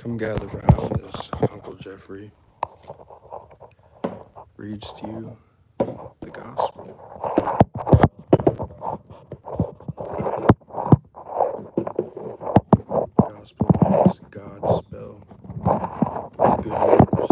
Come gather round as Uncle Jeffrey reads to you the gospel. Gospel means God's spell. Good news.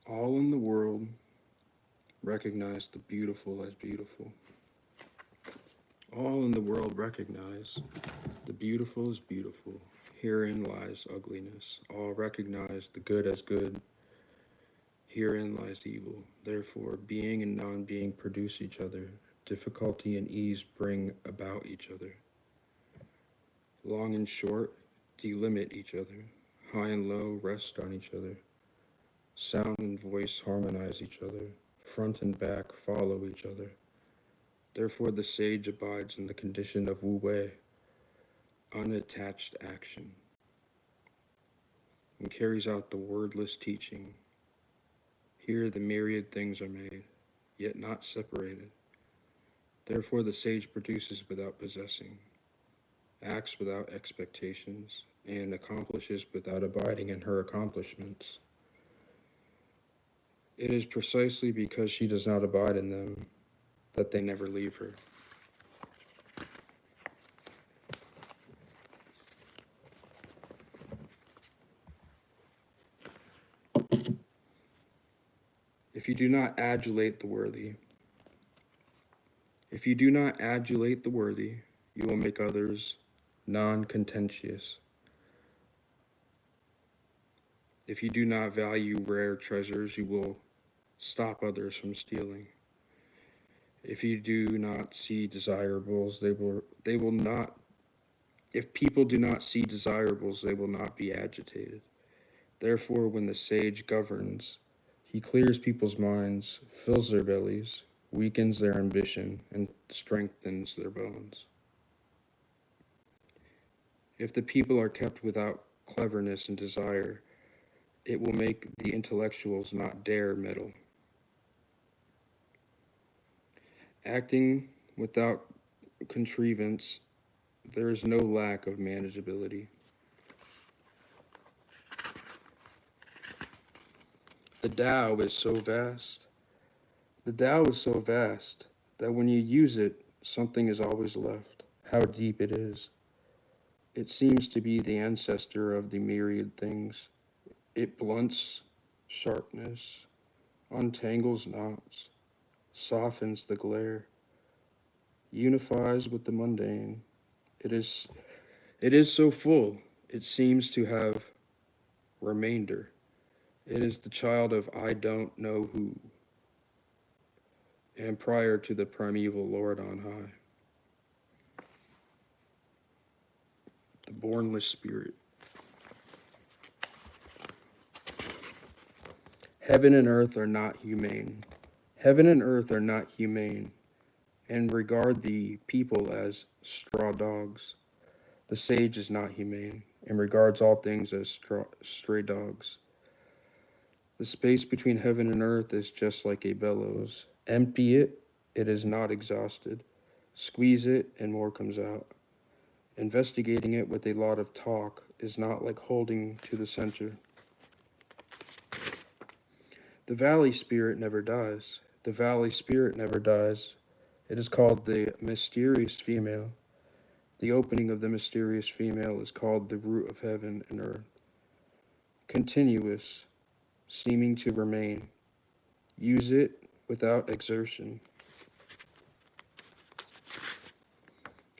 All in the world recognize the beautiful as beautiful. All in the world recognize the beautiful is beautiful. Herein lies ugliness. All recognize the good as good. Herein lies evil. Therefore, being and non-being produce each other. Difficulty and ease bring about each other. Long and short delimit each other. High and low rest on each other. Sound and voice harmonize each other. Front and back follow each other. Therefore the sage abides in the condition of wu-wei, unattached action, and carries out the wordless teaching. Here the myriad things are made, yet not separated. Therefore the sage produces without possessing, acts without expectations, and accomplishes without abiding in her accomplishments. It is precisely because she does not abide in them that they never leave her. If you do not adulate the worthy, you will make others non-contentious. If you do not value rare treasures, you will stop others from stealing. If you do not see desirables, they will not. If people do not see desirables, they will not be agitated. Therefore, when the sage governs, he clears people's minds, fills their bellies, weakens their ambition, and strengthens their bones. If the people are kept without cleverness and desire, it will make the intellectuals not dare meddle. Acting without contrivance, there is no lack of manageability. The Tao is so vast. That when you use it, something is always left. How deep it is. It seems to be the ancestor of the myriad things. It blunts sharpness, untangles knots, softens the glare, unifies with the mundane. It is so full, it seems to have remainder. It is the child of I don't know who, and prior to the primeval Lord on high. The bornless spirit. Heaven and earth are not humane. Heaven and earth are not humane, and regard the people as straw dogs. The sage is not humane, and regards all things as stray dogs. The space between heaven and earth is just like a bellows. Empty it, it is not exhausted. Squeeze it, and more comes out. Investigating it with a lot of talk is not like holding to the center. The valley spirit never dies. The valley spirit never dies. It is called the mysterious female. The opening of the mysterious female is called the root of heaven and earth. Continuous, seeming to remain. Use it without exertion.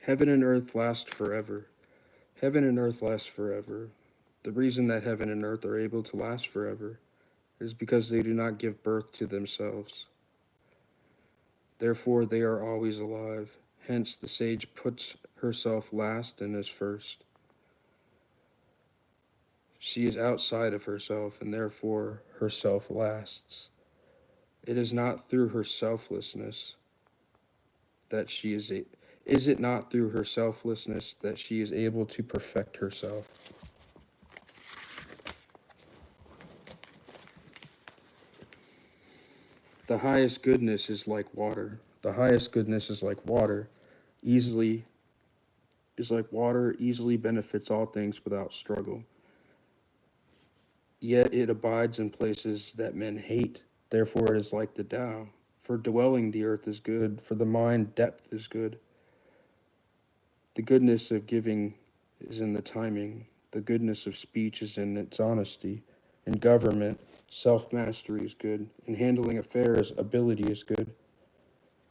Heaven and earth last forever. Heaven and earth last forever. The reason that heaven and earth are able to last forever is because they do not give birth to themselves. Therefore, they are always alive. Hence, the sage puts herself last and is first. She is outside of herself, and therefore herself lasts. It is not through her selflessness that she is Is it not through her selflessness that she is able to perfect herself? The highest goodness is like water. The highest goodness is like water, easily easily benefits all things without struggle. Yet it abides in places that men hate. Therefore it is like the Tao. For dwelling the earth is good, for the mind depth is good. The goodness of giving is in the timing. The goodness of speech is in its honesty. In government, self-mastery is good. In handling affairs, ability is good.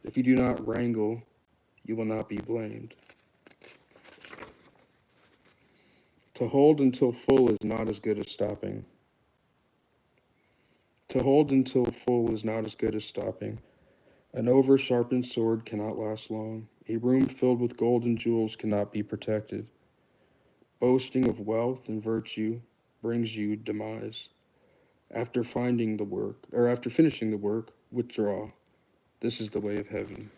If you do not wrangle, you will not be blamed. To hold until full is not as good as stopping. To hold until full is not as good as stopping. An over-sharpened sword cannot last long. A room filled with gold and jewels cannot be protected. Boasting of wealth and virtue brings you demise. After finishing the work, withdraw. This is the way of heaven.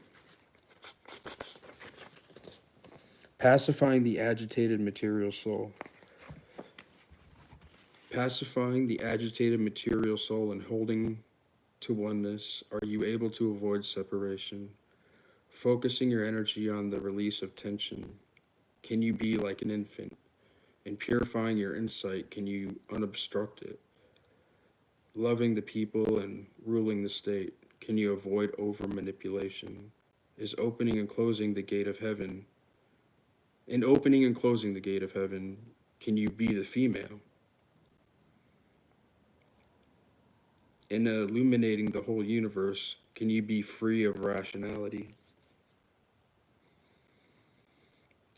Pacifying the agitated material soul. Pacifying the agitated material soul and holding to oneness, are you able to avoid separation? Focusing your energy on the release of tension, can you be like an infant? In purifying your insight, can you unobstruct it? Loving the people and ruling the state, can you avoid over manipulation? Is opening and closing the gate of heaven? In opening and closing the gate of heaven, can you be the female? In illuminating the whole universe, can you be free of rationality?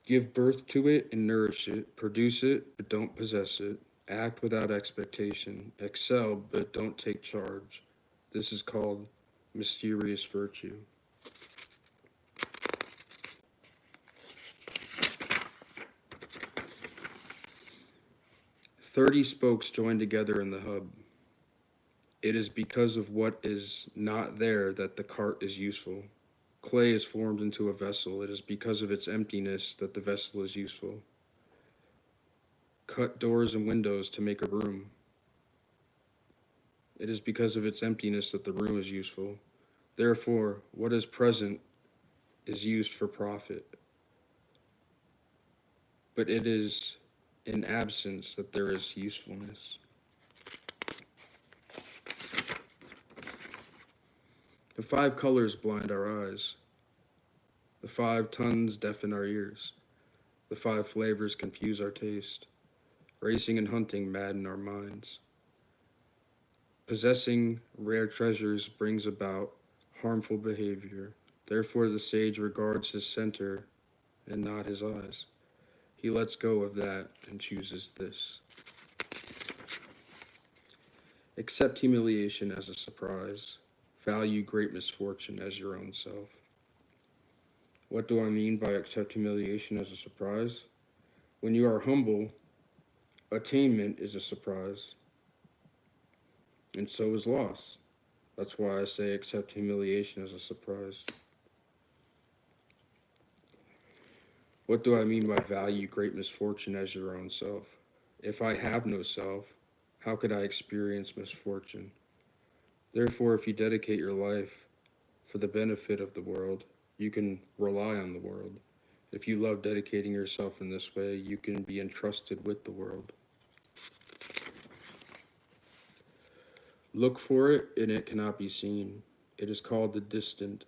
Give birth to it and nourish it, produce it, but don't possess it, act without expectation, excel, but don't take charge. This is called mysterious virtue. 30 spokes join together in the hub. It is because of what is not there that the cart is useful. Clay is formed into a vessel. It is because of its emptiness that the vessel is useful. Cut doors and windows to make a room. It is because of its emptiness that the room is useful. Therefore, what is present is used for profit. But it is in absence that there is usefulness. The 5 colors blind our eyes. The 5 tongues deafen our ears. The 5 flavors confuse our taste. Racing and hunting madden our minds. Possessing rare treasures brings about harmful behavior. Therefore, the sage regards his center and not his eyes. He lets go of that and chooses this. Accept humiliation as a surprise. Value great misfortune as your own self. What do I mean by accept humiliation as a surprise? When you are humble, attainment is a surprise, and so is loss. That's why I say accept humiliation as a surprise. What do I mean by value great misfortune as your own self? If I have no self, how could I experience misfortune? Therefore, if you dedicate your life for the benefit of the world, you can rely on the world. If you love dedicating yourself in this way, you can be entrusted with the world. Look for it, and it cannot be seen. It is called the distant.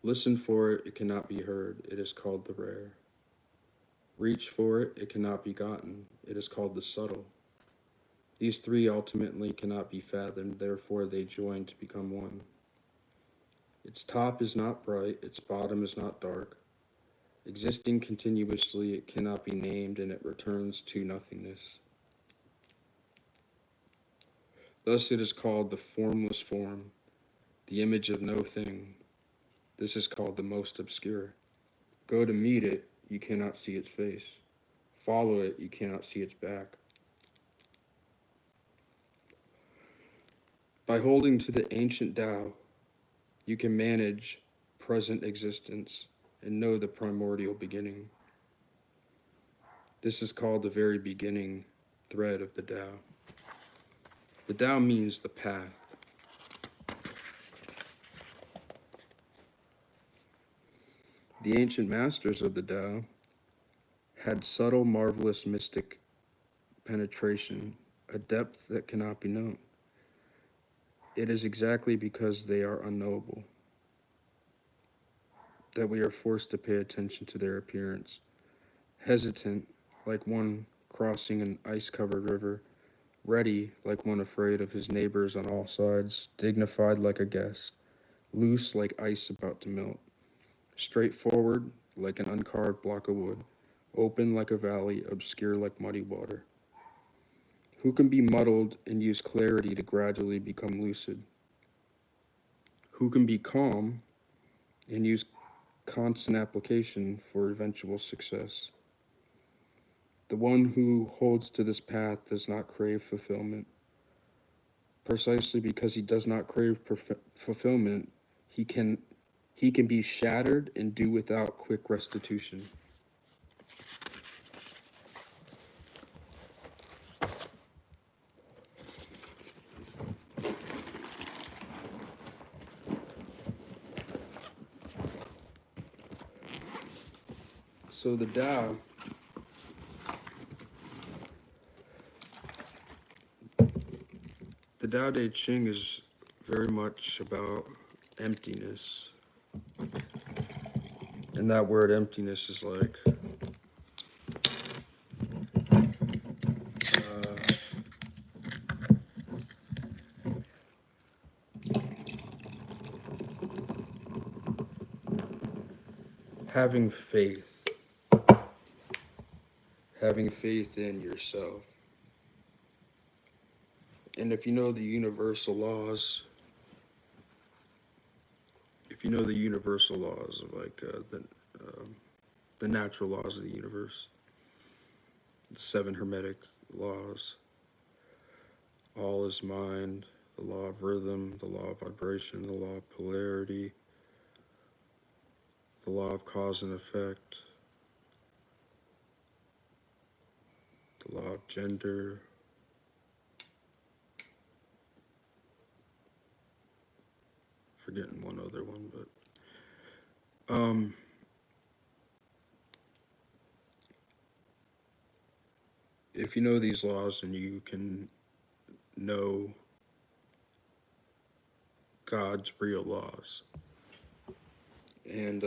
Listen for it, it cannot be heard. It is called the rare. Reach for it, it cannot be gotten. It is called the subtle. These 3 ultimately cannot be fathomed, therefore they join to become one. Its top is not bright, its bottom is not dark. Existing continuously, it cannot be named, and it returns to nothingness. Thus it is called the formless form, the image of no thing. This is called the most obscure. Go to meet it, you cannot see its face. Follow it, you cannot see its back. By holding to the ancient Tao, you can manage present existence and know the primordial beginning. This is called the very beginning thread of the Tao. The Tao means the path. The ancient masters of the Tao had subtle, marvelous, mystic penetration, a depth that cannot be known. It is exactly because they are unknowable that we are forced to pay attention to their appearance, hesitant like one crossing an ice-covered river, ready like one afraid of his neighbors on all sides, dignified like a guest, loose like ice about to melt, straightforward like an uncarved block of wood, open like a valley, obscure like muddy water. Who can be muddled and use clarity to gradually become lucid? Who can be calm and use constant application for eventual success? The one who holds to this path does not crave fulfillment. Precisely because he does not crave fulfillment, he can be shattered and do without quick restitution. So the Tao, the Tao Te Ching is very much about emptiness. And that word emptiness is like having faith in yourself. And if you know the universal laws, of like the natural laws of the universe, the 7 Hermetic laws, all is mind, the law of rhythm, the law of vibration, the law of polarity, the law of cause and effect, the law of gender, forgetting one other one, but if you know these laws, then you can know God's real laws. And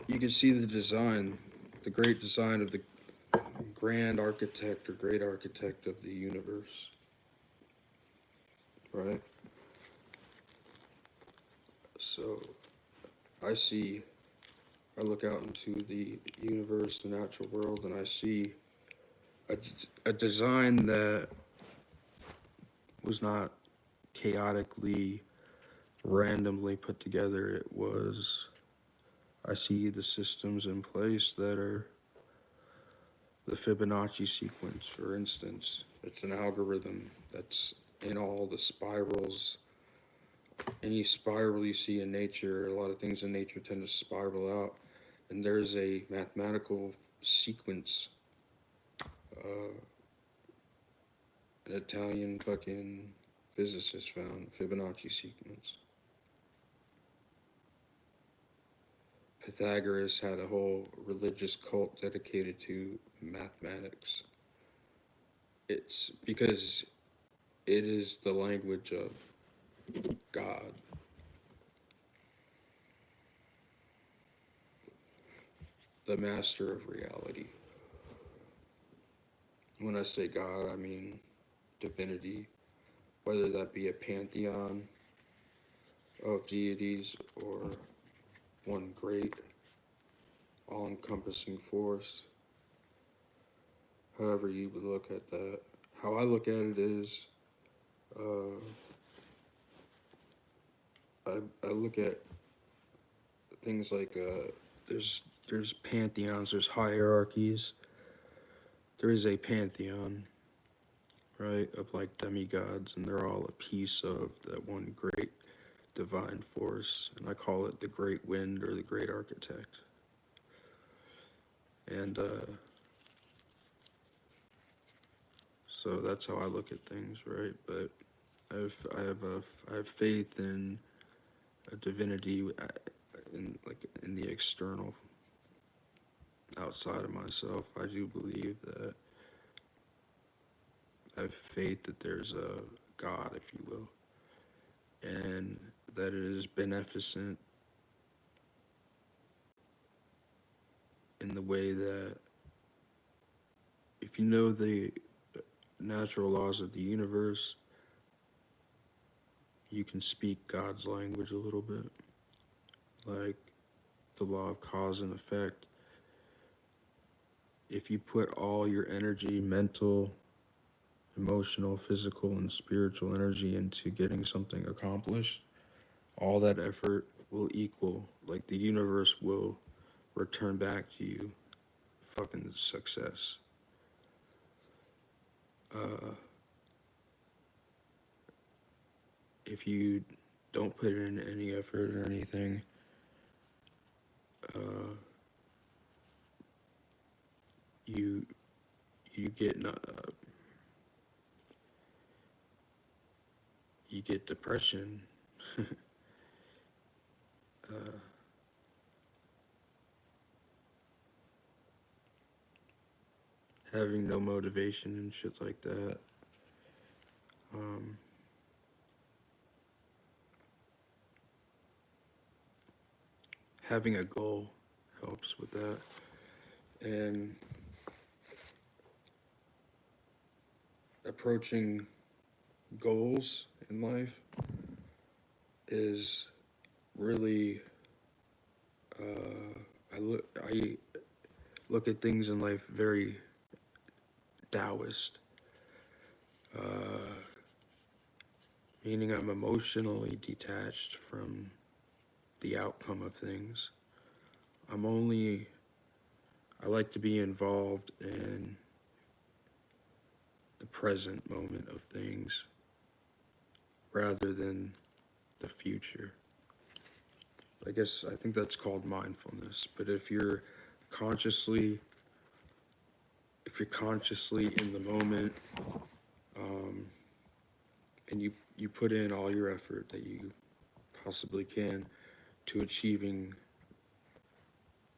you can see the design, the great design of the grand architect or great architect of the universe, right? So I look out into the universe, the natural world, and I see a design that was not chaotically, randomly put together. I see the systems in place that are the Fibonacci sequence, for instance. It's an algorithm that's in all the spirals. Any spiral you see in nature, a lot of things in nature tend to spiral out. And there's a mathematical sequence, an Italian fucking physicist found, Fibonacci sequence. Pythagoras had a whole religious cult dedicated to mathematics. It's because it is the language of God. The master of reality. When I say God, I mean divinity, whether that be a pantheon of deities or one great, all-encompassing force. However you would look at that. How I look at it is, I look at things like there's pantheons, there's hierarchies. There is a pantheon, right, of like demigods, and they're all a piece of that one great divine force, and I call it the great wind or the great architect. And so that's how I look at things, right? But I have faith in a divinity, in the external, outside of myself. I do believe that I have faith that there's a God, if you will, and that it is beneficent in the way that if you know the natural laws of the universe, you can speak God's language a little bit, like the law of cause and effect. If you put all your energy, mental, emotional, physical, and spiritual energy into getting something accomplished, all that effort will equal, like the universe will return back to you fucking success. If you don't put in any effort or anything, uh, you you get depression. uh, Having no motivation and shit like that. Um, Having a goal helps with that. And approaching goals in life is really, I look at things in life very Taoist, meaning I'm emotionally detached from the outcome of things. I like to be involved in the present moment of things rather than the future. I think that's called mindfulness. But consciously, if you're consciously in the moment, um, and you put in all your effort that you possibly can to achieving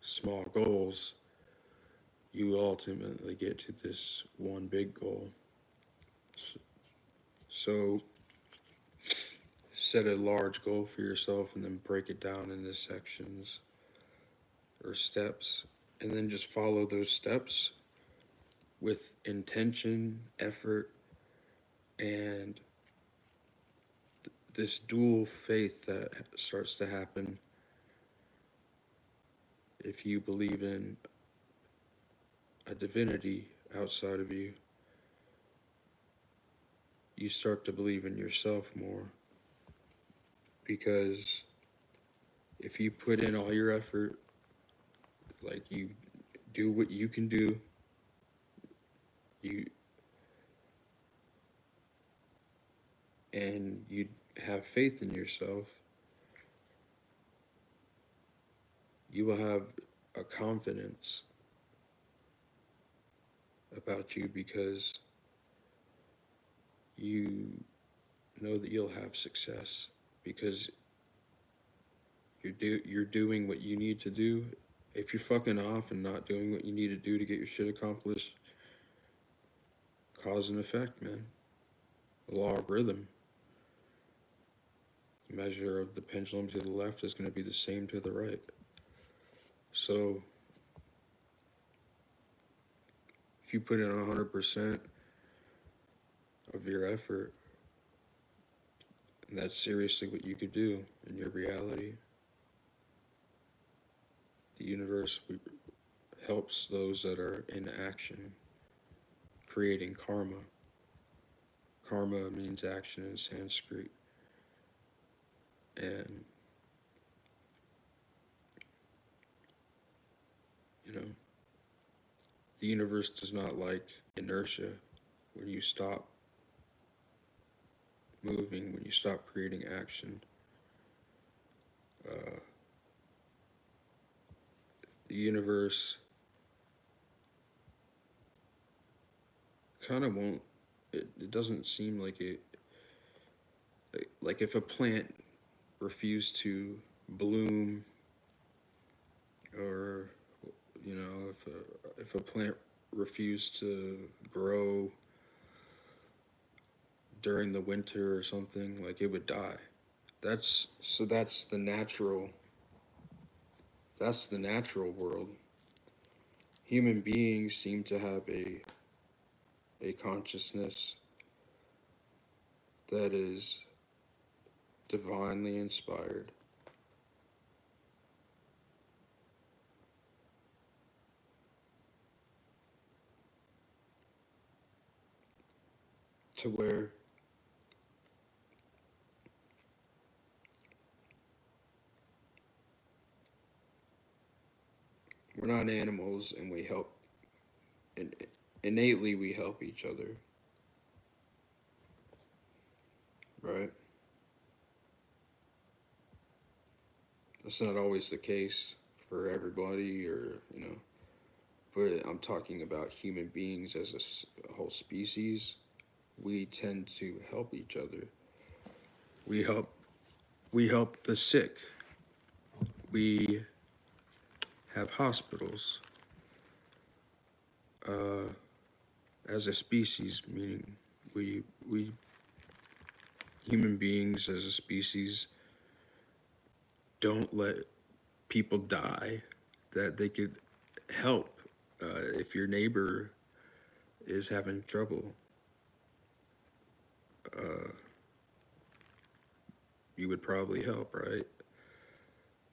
small goals, you ultimately get to this one big goal. So set a large goal for yourself and then break it down into sections or steps, and then just follow those steps with intention, effort, and this dual faith that starts to happen if you believe in a divinity outside of you. You start to believe in yourself more, because if you put in all your effort, like you do what you can do, you and you have faith in yourself, you will have a confidence about you, because you know that you'll have success, because you're doing what you need to do. If you're fucking off and not doing what you need to do to get your shit accomplished, cause and effect, man. The law of rhythm. The measure of the pendulum to the left is going to be the same to the right. So if you put in 100% of your effort, and that's seriously what you could do in your reality, the universe helps those that are in action, creating karma. Karma means action in Sanskrit. And, you know, the universe does not like inertia. When you stop moving, when you stop creating action, the universe kind of won't, it doesn't seem like like if a plant refused to bloom, or if a plant refused to grow during the winter or something, like it would die. That's the natural. That's the natural world. Human beings seem to have a consciousness that is divinely inspired. To where we're not animals, and we help, and innately we help each other, right? That's not always the case for everybody, or but I'm talking about human beings as a whole species. We tend to help each other. We help. We help the sick. We have hospitals. Uh, as a species, meaning we human beings as a species don't let people die that they could help. If your neighbor is having trouble, uh, you would probably help, right?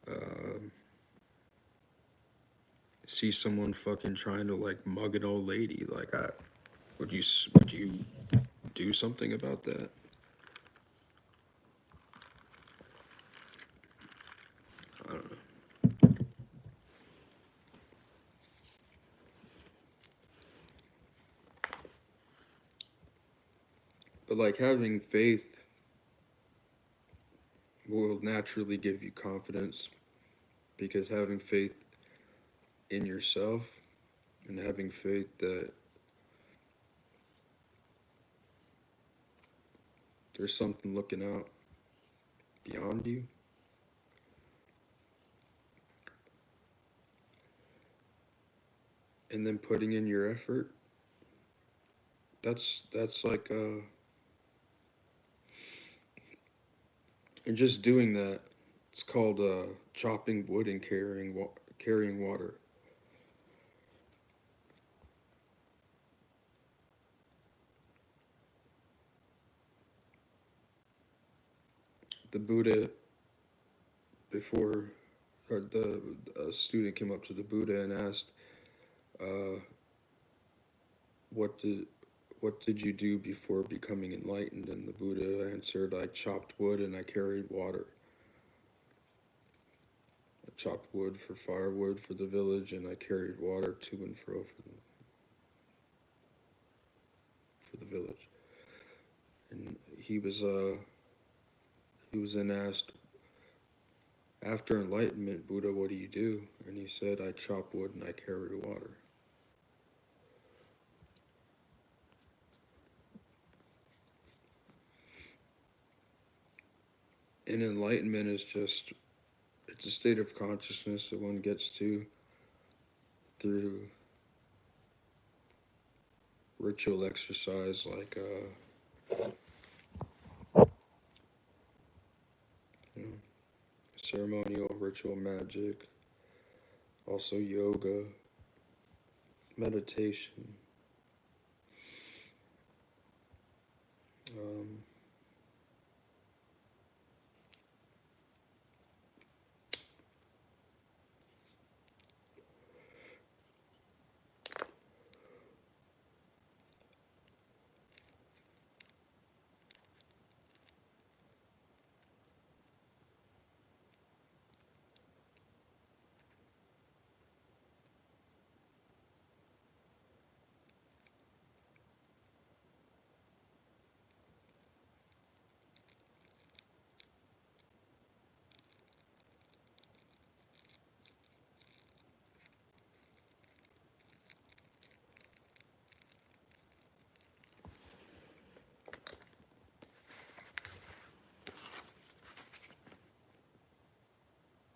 Um, See someone fucking trying to like mug an old lady, like would you do something about that? I don't know. But like having faith will naturally give you confidence, because having faith in yourself and having faith that there's something looking out beyond you, and then putting in your effort, that's like and just doing that, it's called chopping wood and carrying water. The Buddha, before, or the a student came up to the Buddha and asked, uh, what did what did you do before becoming enlightened? And the Buddha answered, I chopped wood and I carried water. I chopped wood for firewood for the village, and I carried water to and fro for the village. And he was then asked, after enlightenment, Buddha, what do you do? And he said, I chop wood and I carry water. And enlightenment is just, it's a state of consciousness that one gets to through ritual exercise, like you know, ceremonial ritual magic, also yoga, meditation. Um,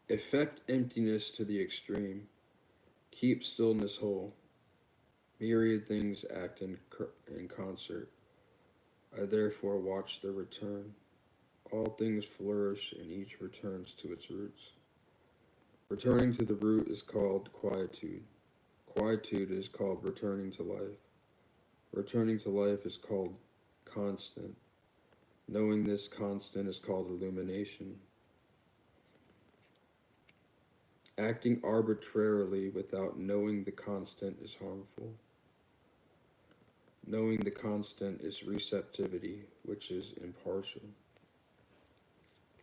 Effect emptiness to the extreme. Keep stillness whole. Myriad things act in concert. I therefore watch their return. All things flourish and each returns to its roots. Returning to the root is called quietude. Quietude is called returning to life. Returning to life is called constant. Knowing this constant is called illumination. Acting arbitrarily without knowing the constant is harmful. Knowing the constant is receptivity, which is impartial.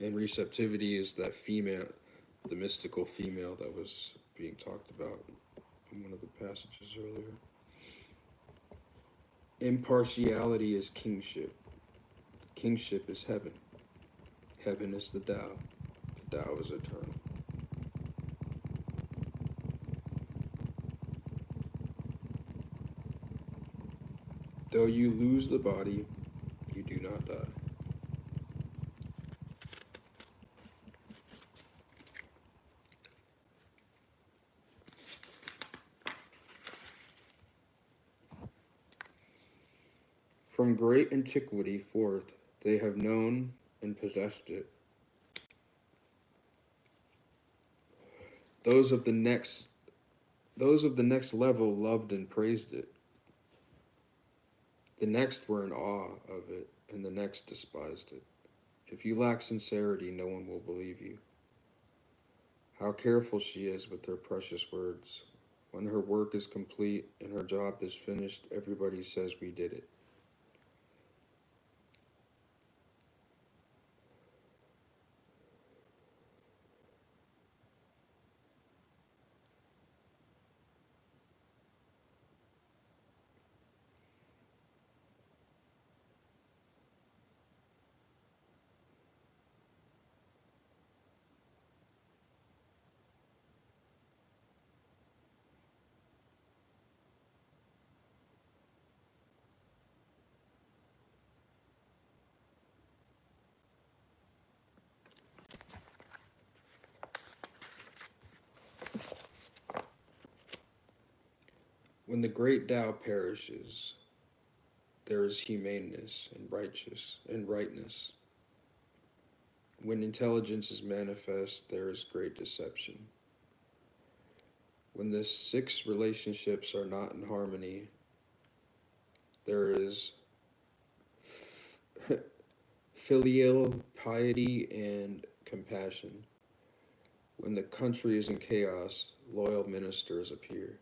And receptivity is that female, the mystical female that was being talked about in one of the passages earlier. Impartiality is kingship. Kingship is heaven. Heaven is the Tao. The Tao is eternal. Though you lose the body, you do not die. From great antiquity forth, they have known and possessed it. Those of the next level loved and praised it. The next were in awe of it, and the next despised it. If you lack sincerity, no one will believe you. How careful she is with her precious words. When her work is complete and her job is finished, everybody says we did it. When the great Tao perishes, there is humaneness and rightness. When intelligence is manifest, there is great deception. When the six relationships are not in harmony, there is filial piety and compassion. When the country is in chaos, loyal ministers appear.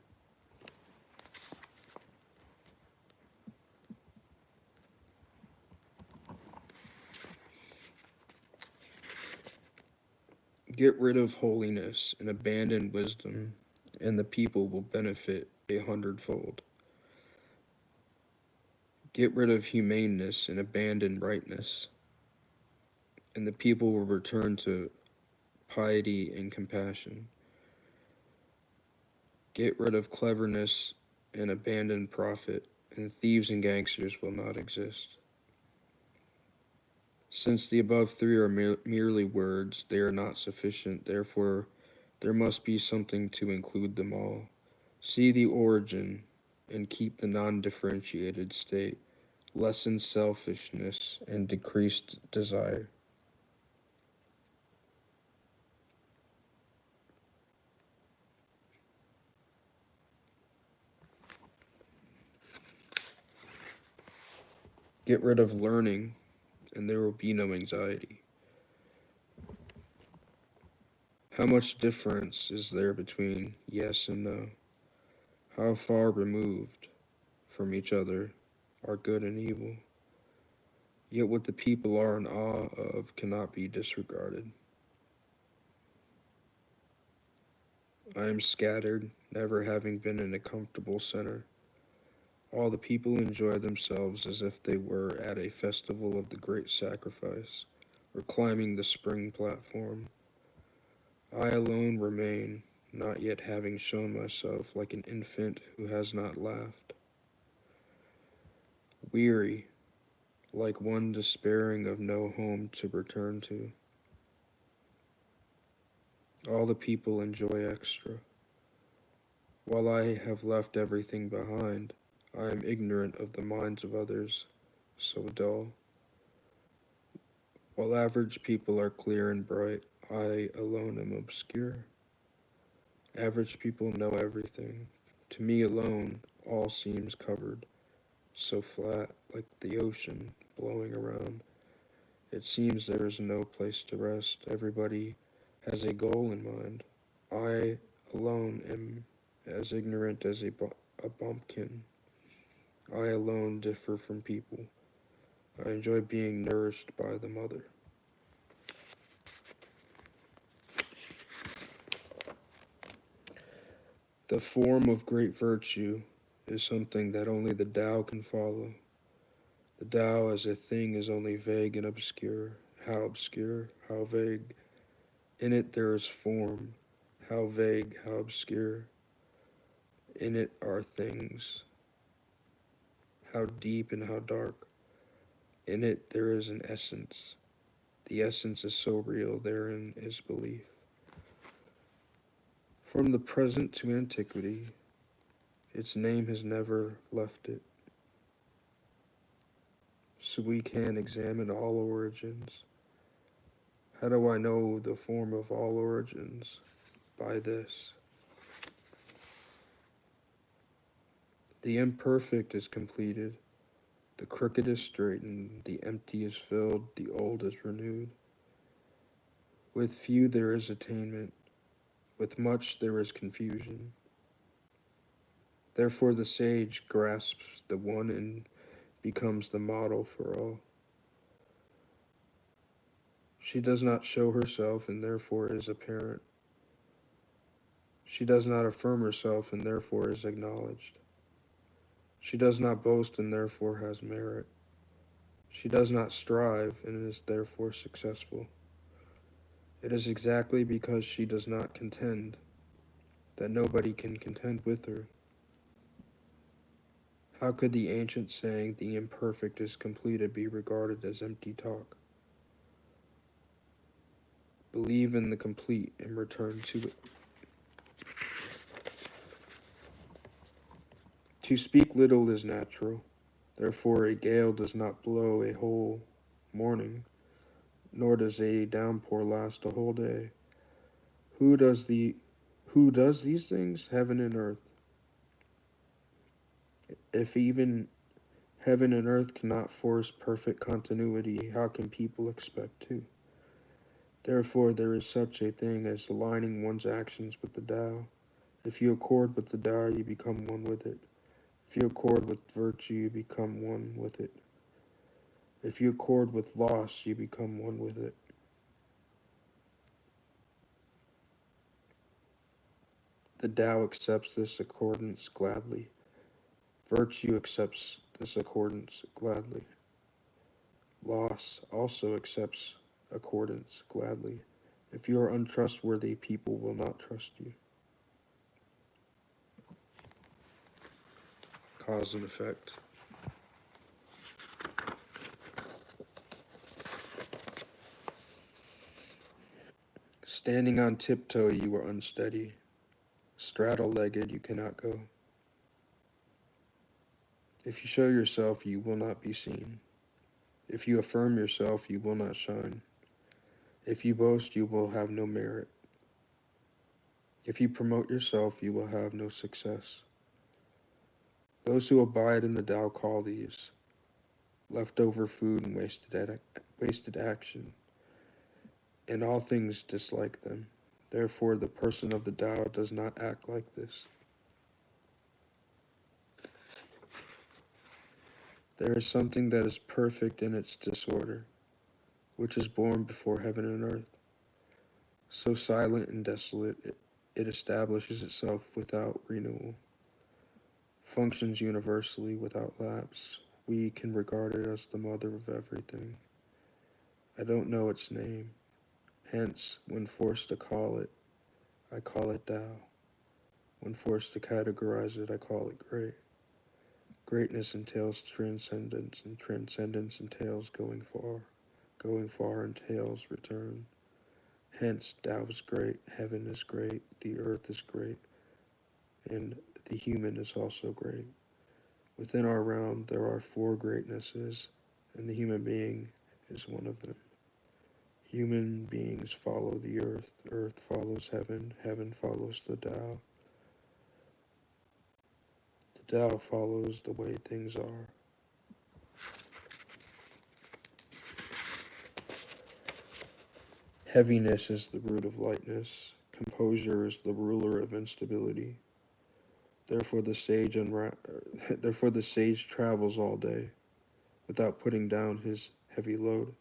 Get rid of holiness and abandon wisdom, and the people will benefit 100-fold. Get rid of humaneness and abandon rightness, and the people will return to piety and compassion. Get rid of cleverness and abandon profit, and thieves and gangsters will not exist. Since the above three are merely words, they are not sufficient. Therefore, there must be something to include them all. See the origin and keep the non-differentiated state. Lessen selfishness and decreased desire. Get rid of learning, and there will be no anxiety. How much difference is there between yes and no? How far removed from each other are good and evil? Yet what the people are in awe of cannot be disregarded. I am scattered, never having been in a comfortable center. All the people enjoy themselves as if they were at a festival of the great sacrifice, or climbing the spring platform. I alone remain, not yet having shown myself like an infant who has not laughed. Weary, like one despairing of no home to return to. All the people enjoy extra. While I have left everything behind, I am ignorant of the minds of others, so dull. While average people are clear and bright, I alone am obscure. Average people know everything. To me alone, all seems covered, so flat, like the ocean blowing around. It seems there is no place to rest. Everybody has a goal in mind. I alone am as ignorant as a bumpkin. I alone differ from people. I enjoy being nourished by the mother. The form of great virtue is something that only the Tao can follow. The Tao as a thing is only vague and obscure. How obscure? How vague? In it there is form. How vague, how obscure. In it are things. How deep and how dark. In it there is an essence. The essence is so real, therein is belief. From the present to antiquity, its name has never left it. So we can examine all origins. How do I know the form of all origins? By this. The imperfect is completed, the crooked is straightened, the empty is filled, the old is renewed. With few there is attainment, with much there is confusion. Therefore the sage grasps the one and becomes the model for all. She does not show herself and therefore is apparent. She does not affirm herself and therefore is acknowledged. She does not boast and therefore has merit. She does not strive and is therefore successful. It is exactly because she does not contend that nobody can contend with her. How could the ancient saying, the imperfect is completed, be regarded as empty talk? Believe in the complete and return to it. To speak little is natural. Therefore a gale does not blow a whole morning, nor does a downpour last a whole day. Who does these things? Heaven and earth. If even heaven and earth cannot force perfect continuity, how can people expect to? Therefore, there is such a thing as aligning one's actions with the Tao. If you accord with the Tao, you become one with it. If you accord with virtue, you become one with it. If you accord with loss, you become one with it. The Tao accepts this accordance gladly. Virtue accepts this accordance gladly. Loss also accepts accordance gladly. If you are untrustworthy, people will not trust you. Cause and effect. Standing on tiptoe, you are unsteady. Straddle-legged, you cannot go. If you show yourself, you will not be seen. If you affirm yourself, you will not shine. If you boast, you will have no merit. If you promote yourself, you will have no success. Those who abide in the Tao call these leftover food and wasted action. In all things dislike them. Therefore, the person of the Tao does not act like this. There is something that is perfect in its disorder, which is born before heaven and earth. So silent and desolate, it establishes itself without renewal, functions universally without lapse. We can regard it as the mother of everything. I don't know its name. Hence, when forced to call it, I call it Tao. When forced to categorize it, I call it great. Greatness entails transcendence, and transcendence entails going far. Going far entails return. Hence, Tao is great, heaven is great, the earth is great, and the human is also great. Within our realm, there are four greatnesses, and the human being is one of them. Human beings follow the earth follows heaven, heaven follows the Tao. The Tao follows the way things are. Heaviness is the root of lightness. Composure is the ruler of instability. Therefore therefore the sage travels all day without putting down his heavy load.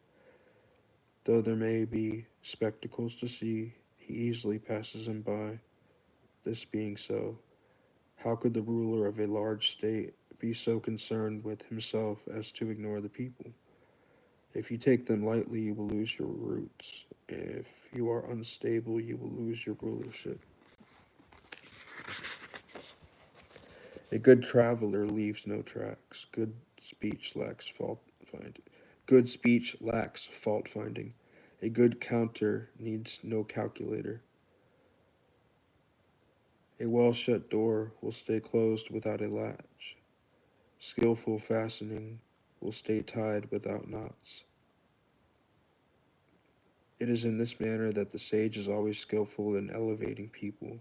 Though there may be spectacles to see, he easily passes him by. This being so, how could the ruler of a large state be so concerned with himself as to ignore the people? If you take them lightly, you will lose your roots. If you are unstable, you will lose your rulership. A good traveler leaves no tracks. Good speech lacks fault finding. A good counter needs no calculator. A well-shut door will stay closed without a latch. Skillful fastening will stay tied without knots. It is in this manner that the sage is always skillful in elevating people.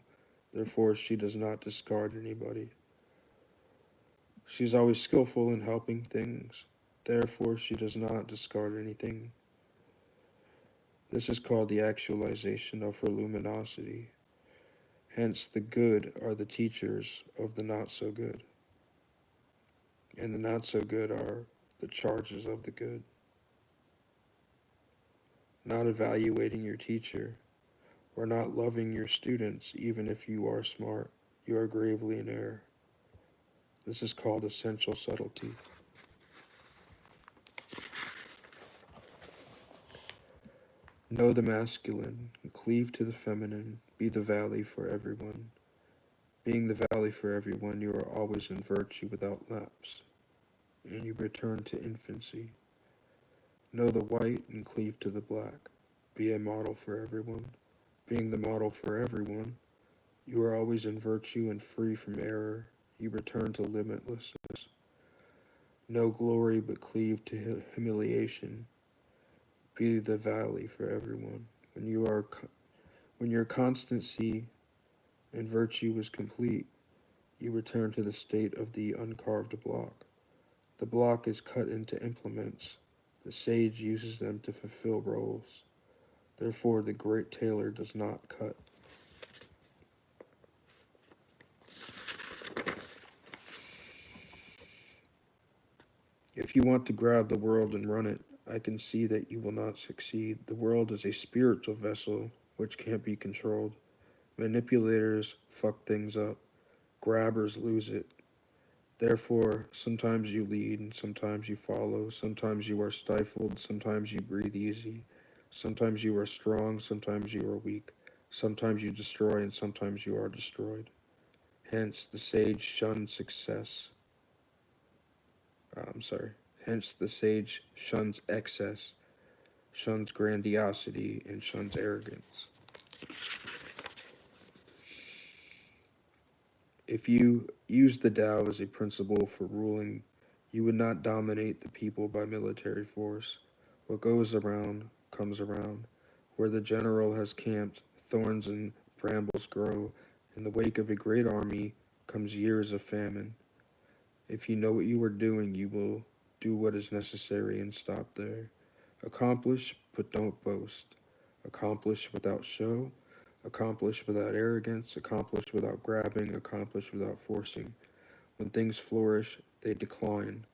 Therefore, she does not discard anybody. She is always skillful in helping things. Therefore, she does not discard anything. This is called the actualization of her luminosity. Hence, the good are the teachers of the not so good, and the not so good are the charges of the good. Not evaluating your teacher, or not loving your students, even if you are smart, you are gravely in error. This is called essential subtlety. Know the masculine, cleave to the feminine, be the valley for everyone. Being the valley for everyone, you are always in virtue without lapse, and you return to infancy. Know the white and cleave to the black. Be a model for everyone. Being the model for everyone, you are always in virtue and free from error. You return to limitlessness. No glory but cleave to humiliation. Be the valley for everyone. When your constancy and virtue is complete, you return to the state of the uncarved block. The block is cut into implements. The sage uses them to fulfill roles. Therefore, the great tailor does not cut. If you want to grab the world and run it, I can see that you will not succeed. The world is a spiritual vessel which can't be controlled. Manipulators fuck things up. Grabbers lose it. Therefore, sometimes you lead and sometimes you follow. Sometimes you are stifled, sometimes you breathe easy. Sometimes you are strong, sometimes you are weak. Sometimes you destroy and sometimes you are destroyed. Hence, the sage shuns success. I'm sorry. Hence, the sage shuns excess, shuns grandiosity, and shuns arrogance. If you use the Tao as a principle for ruling, you would not dominate the people by military force. What goes around comes around. Where the general has camped, thorns and brambles grow. In the wake of a great army comes years of famine. If you know what you are doing, you will do what is necessary and stop there. Accomplish, but don't boast. Accomplish without show. Accomplish without arrogance. Accomplish without grabbing. Accomplish without forcing. When things flourish, they decline.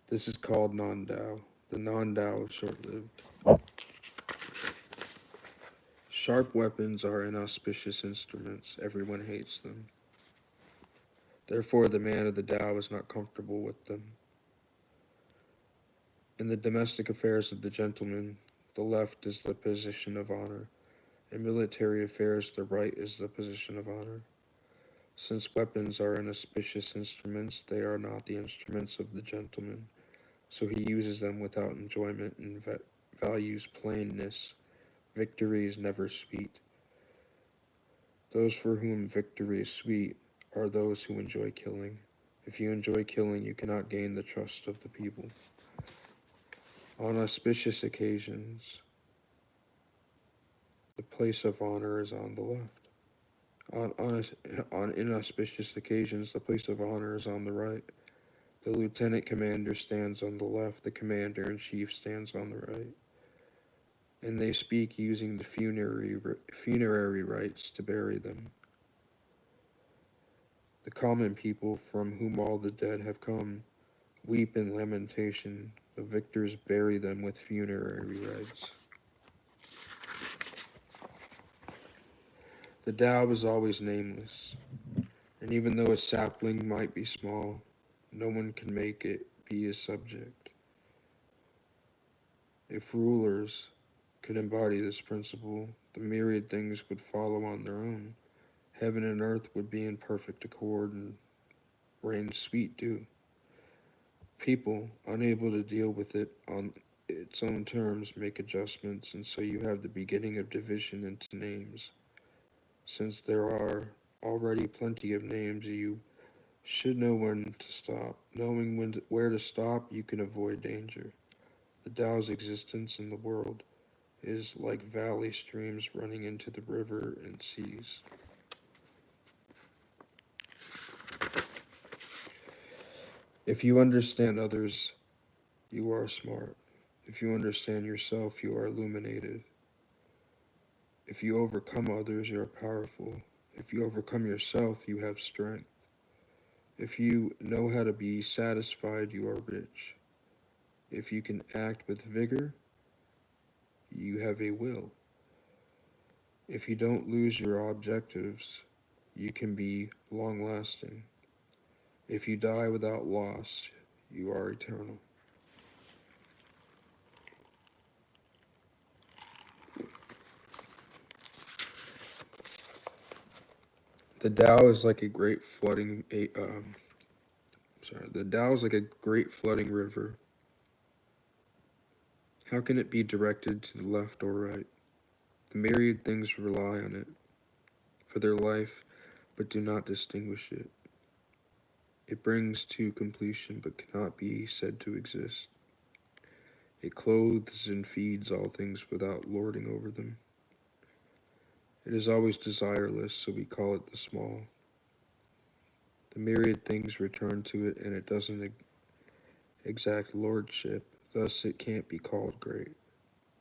This is called non-Tao. The non-Tao is short-lived. Sharp weapons are inauspicious instruments. Everyone hates them. Therefore, the man of the Tao is not comfortable with them. In the domestic affairs of the gentleman, the left is the position of honor. In military affairs, the right is the position of honor. Since weapons are inauspicious instruments, they are not the instruments of the gentleman, so he uses them without enjoyment and values plainness. Victory is never sweet. Those for whom victory is sweet are those who enjoy killing. If you enjoy killing, you cannot gain the trust of the people. On auspicious occasions, the place of honor is on the left. On inauspicious occasions, the place of honor is on the right. The lieutenant commander stands on the left, the commander-in-chief stands on the right. And they speak using the funerary rites to bury them. The common people, from whom all the dead have come, weep in lamentation. The victors bury them with funerary rites. The Tao is always nameless, and even though a sapling might be small, no one can make it be a subject. If rulers could embody this principle, the myriad things would follow on their own. Heaven and earth would be in perfect accord and rain sweet dew. People, unable to deal with it on its own terms, make adjustments, and so you have the beginning of division into names. Since there are already plenty of names, you should know when to stop. Knowing where to stop, you can avoid danger. The Tao's existence in the world is like valley streams running into the river and seas. If you understand others, you are smart. If you understand yourself, you are illuminated. If you overcome others, you are powerful. If you overcome yourself, you have strength. If you know how to be satisfied, you are rich. If you can act with vigor, you have a will. If you don't lose your objectives, you can be long-lasting. If you die without loss, you are eternal. The Tao is like a great flooding. The Tao is like a great flooding river. How can it be directed to the left or right? The myriad things rely on it for their life, but do not distinguish it. It brings to completion, but cannot be said to exist. It clothes and feeds all things without lording over them. It is always desireless, so we call it the small. The myriad things return to it, and it doesn't exact lordship. Thus, it can't be called great.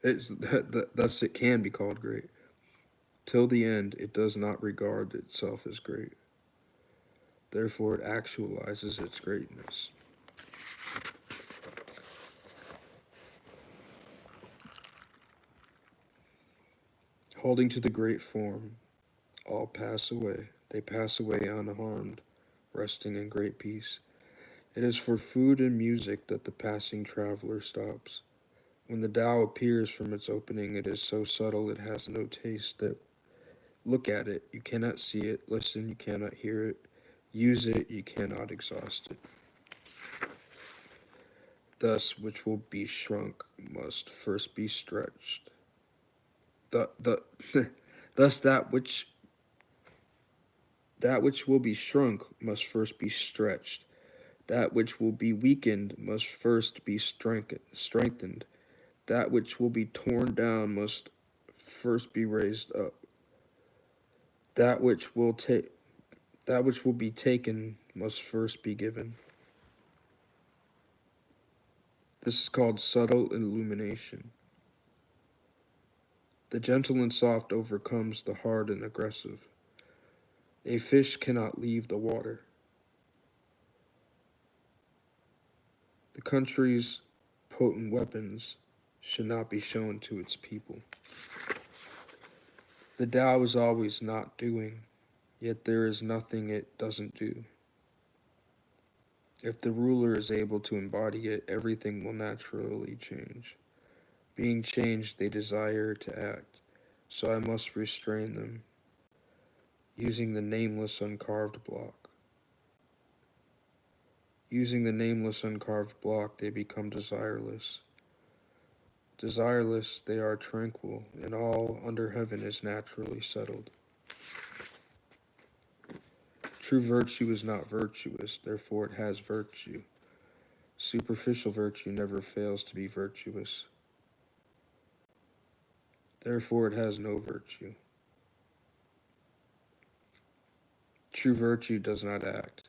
Thus, it can be called great. Till the end, it does not regard itself as great. Therefore, it actualizes its greatness. Holding to the great form, all pass away. They pass away unharmed, resting in great peace. It is for food and music that the passing traveler stops. When the Tao appears from its opening, it is so subtle it has no taste. That look at it, you cannot see it. Listen, you cannot hear it. Use it, you cannot exhaust it. Thus, which will be shrunk must first be stretched. Thus that which will be shrunk must first be stretched. That which will be weakened must first be strengthened. That which will be torn down must first be raised up. That which will be taken must first be given. This is called subtle illumination. The gentle and soft overcomes the hard and aggressive. A fish cannot leave the water. The country's potent weapons should not be shown to its people. The Tao is always not doing, yet there is nothing it doesn't do. If the ruler is able to embody it, everything will naturally change. Being changed, they desire to act, so I must restrain them, using the nameless uncarved block. Using the nameless uncarved block, they become desireless. Desireless, they are tranquil, and all under heaven is naturally settled. True virtue is not virtuous, therefore it has virtue. Superficial virtue never fails to be virtuous, therefore it has no virtue. True virtue does not act,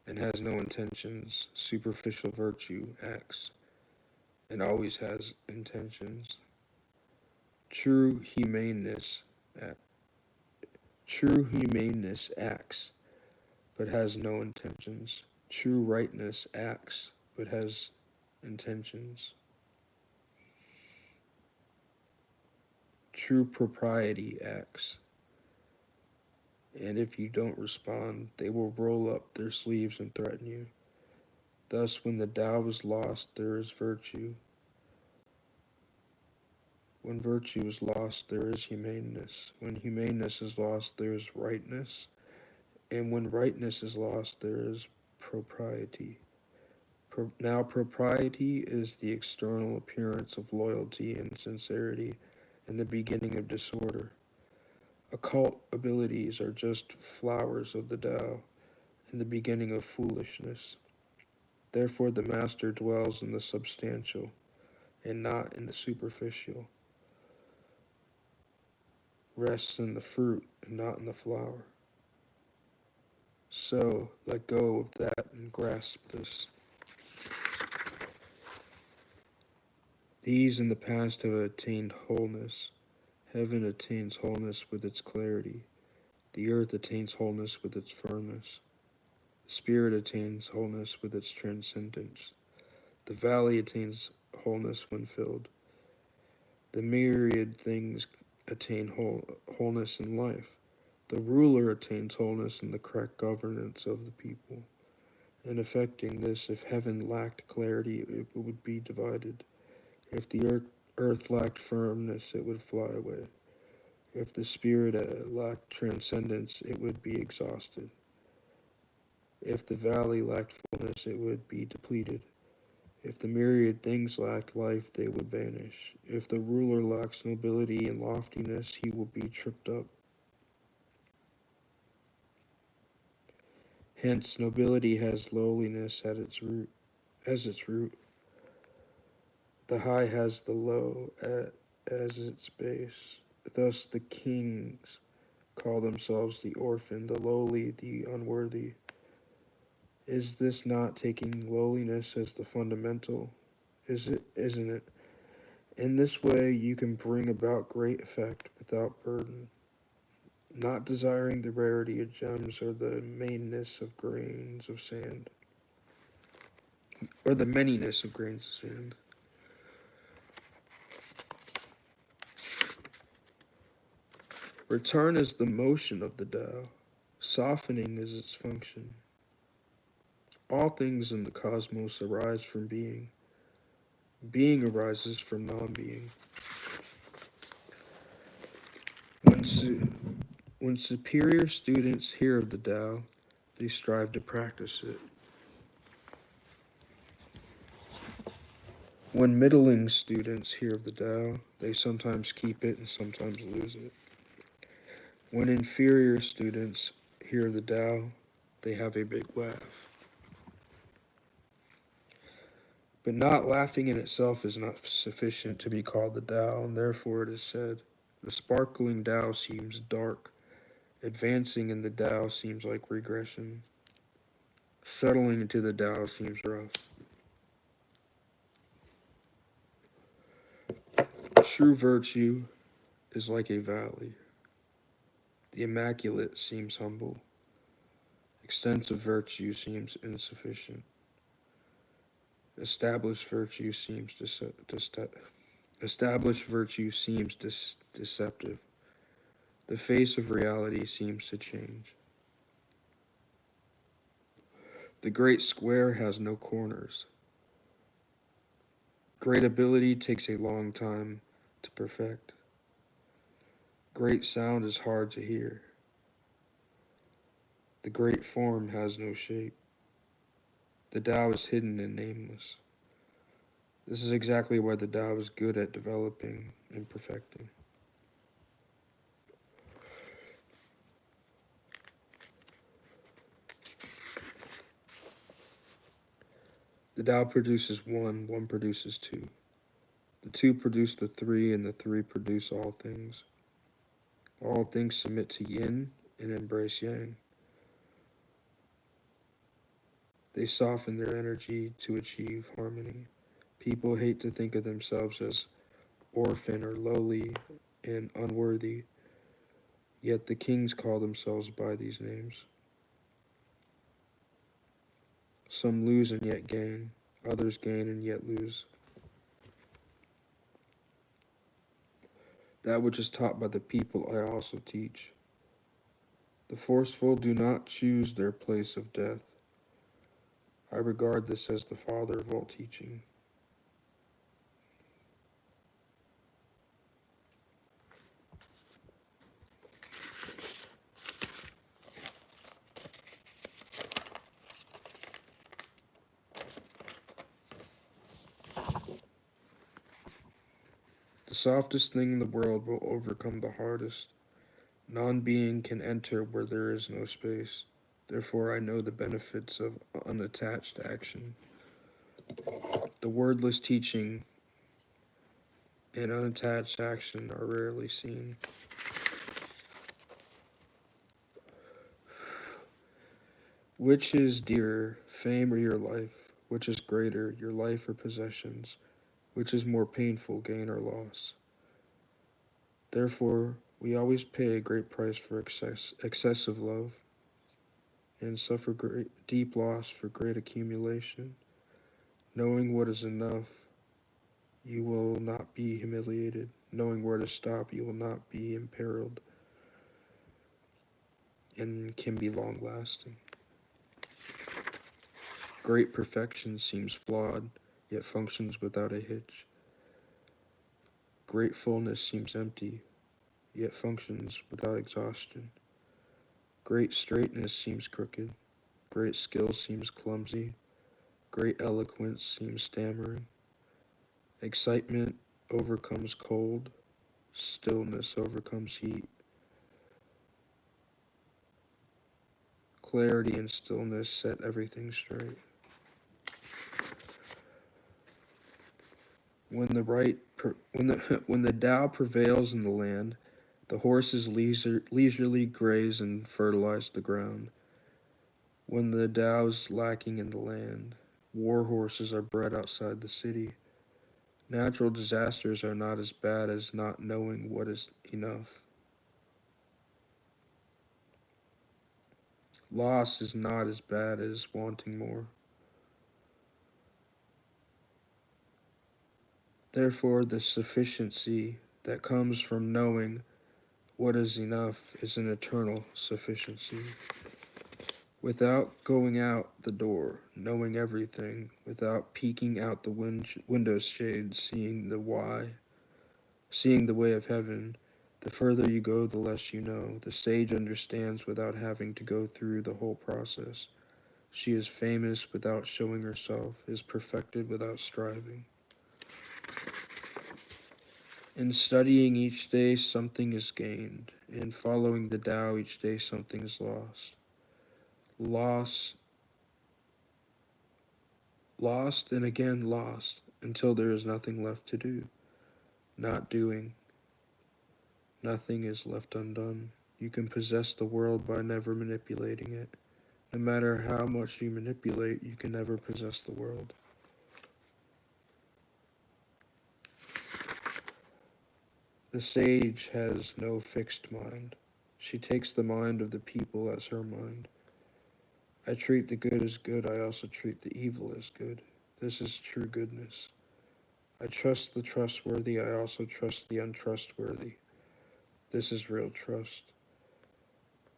and has no intentions. Superficial virtue acts, and always has intentions. True humaneness, true humaneness acts, but has no intentions. True rightness acts, but has intentions. True propriety acts, and if you don't respond, they will roll up their sleeves and threaten you. Thus, when the Tao is lost, there is virtue. When virtue is lost, there is humaneness. When humaneness is lost, there is rightness. And when rightness is lost, there is propriety. Now, propriety is the external appearance of loyalty and sincerity and the beginning of disorder. Occult abilities are just flowers of the Tao and the beginning of foolishness. Therefore, the master dwells in the substantial and not in the superficial, rests in the fruit and not in the flower. So, let go of that and grasp this. These in the past have attained wholeness. Heaven attains wholeness with its clarity. The earth attains wholeness with its firmness. The spirit attains wholeness with its transcendence. The valley attains wholeness when filled. The myriad things attain wholeness in life. The ruler attains wholeness in the correct governance of the people. In effecting this, if heaven lacked clarity, it would be divided. If the earth lacked firmness, it would fly away. If the spirit lacked transcendence, it would be exhausted. If the valley lacked fullness, it would be depleted. If the myriad things lacked life, they would vanish. If the ruler lacks nobility and loftiness, he will be tripped up. Hence, nobility has lowliness as its root. The high has the low as its base. Thus the kings call themselves the orphan, the lowly, the unworthy. Is this not taking lowliness as the fundamental? Isn't it? In this way, you can bring about great effect without burden, not desiring the rarity of gems or the mainness of grains of sand, or the manyness of grains of sand. Return is the motion of the Tao. Softening is its function. All things in the cosmos arise from being. Being arises from non-being. When superior students hear of the Tao, they strive to practice it. When middling students hear of the Tao, they sometimes keep it and sometimes lose it. When inferior students hear of the Tao, they have a big laugh. But not laughing in itself is not sufficient to be called the Tao, and therefore it is said, the sparkling Tao seems dark. Advancing in the Tao seems like regression. Settling into the Tao seems rough. True virtue is like a valley. The immaculate seems humble. Extensive virtue seems insufficient. Established virtue seems deceptive. The face of reality seems to change. The great square has no corners. Great ability takes a long time to perfect. Great sound is hard to hear. The great form has no shape. The Tao is hidden and nameless. This is exactly why the Tao is good at developing and perfecting. The Tao produces one, one produces two. The two produce the three, and the three produce all things. All things submit to yin and embrace yang. They soften their energy to achieve harmony. People hate to think of themselves as orphan or lowly and unworthy, yet the kings call themselves by these names. Some lose and yet gain, others gain and yet lose. That which is taught by the people I also teach. The forceful do not choose their place of death. I regard this as the father of all teaching. The softest thing in the world will overcome the hardest. Non-being can enter where there is no space. Therefore, I know the benefits of unattached action. The wordless teaching and unattached action are rarely seen. Which is dearer, fame or your life? Which is greater, your life or possessions? Which is more painful, gain or loss? Therefore, we always pay a great price for excessive love, and suffer deep loss for great accumulation. Knowing what is enough, you will not be humiliated. Knowing where to stop, you will not be imperiled, and can be long-lasting. Great perfection seems flawed, yet functions without a hitch. Great fullness seems empty, yet functions without exhaustion. Great straightness seems crooked. Great skill seems clumsy. Great eloquence seems stammering. Excitement overcomes cold. Stillness overcomes heat. Clarity and stillness set everything straight. When the Tao prevails in the land, the horses leisurely graze and fertilize the ground. When the Tao is lacking in the land, war horses are bred outside the city. Natural disasters are not as bad as not knowing what is enough. Loss is not as bad as wanting more. Therefore, the sufficiency that comes from knowing what is enough is an eternal sufficiency. Without going out the door, knowing everything, without peeking out the window shades, seeing the way of heaven, the further you go, the less you know. The sage understands without having to go through the whole process. She is famous without showing herself, is perfected without striving. In studying each day, something is gained. In following the Tao, each day something is lost. Lost and again lost, until there is nothing left to do. Not doing. Nothing is left undone. You can possess the world by never manipulating it. No matter how much you manipulate, you can never possess the world. The sage has no fixed mind. She takes the mind of the people as her mind. I treat the good as good, I also treat the evil as good. This is true goodness. I trust the trustworthy, I also trust the untrustworthy. This is real trust.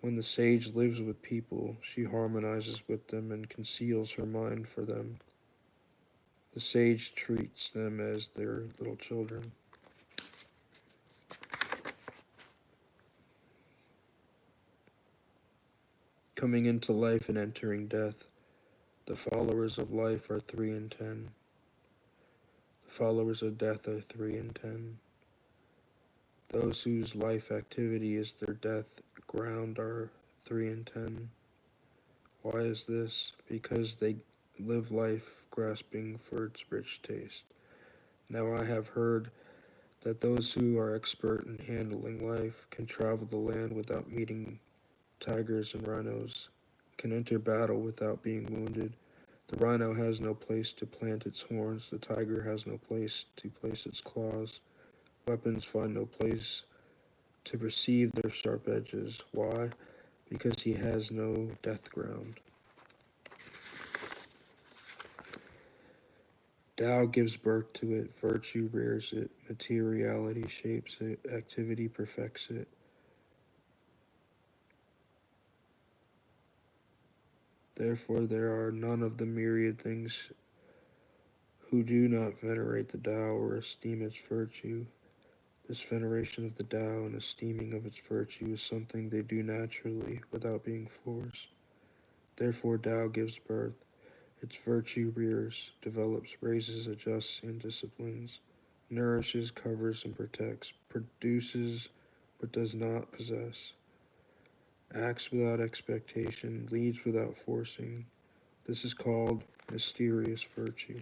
When the sage lives with people, she harmonizes with them and conceals her mind for them. The sage treats them as their little children. Coming into life and entering death, the followers of life are 3 and 10. Followers of death are 3 in 10. Those whose life activity is their death ground are 3 in 10. Why is this? Because they live life grasping for its rich taste. Now I have heard that those who are expert in handling life can travel the land without meeting tigers and rhinos, can enter battle without being wounded. The rhino has no place to plant its horns, the tiger has no place to place its claws. Weapons find no place to receive their sharp edges. Why? Because he has no death ground. Tao gives birth to it, virtue rears it, materiality shapes it, activity perfects it. Therefore, there are none of the myriad things who do not venerate the Tao or esteem its virtue. This veneration of the Tao and esteeming of its virtue is something they do naturally without being forced. Therefore, Tao gives birth. Its virtue rears, develops, raises, adjusts, and disciplines, nourishes, covers, and protects, produces but does not possess, acts without expectation, leads without forcing. This is called mysterious virtue.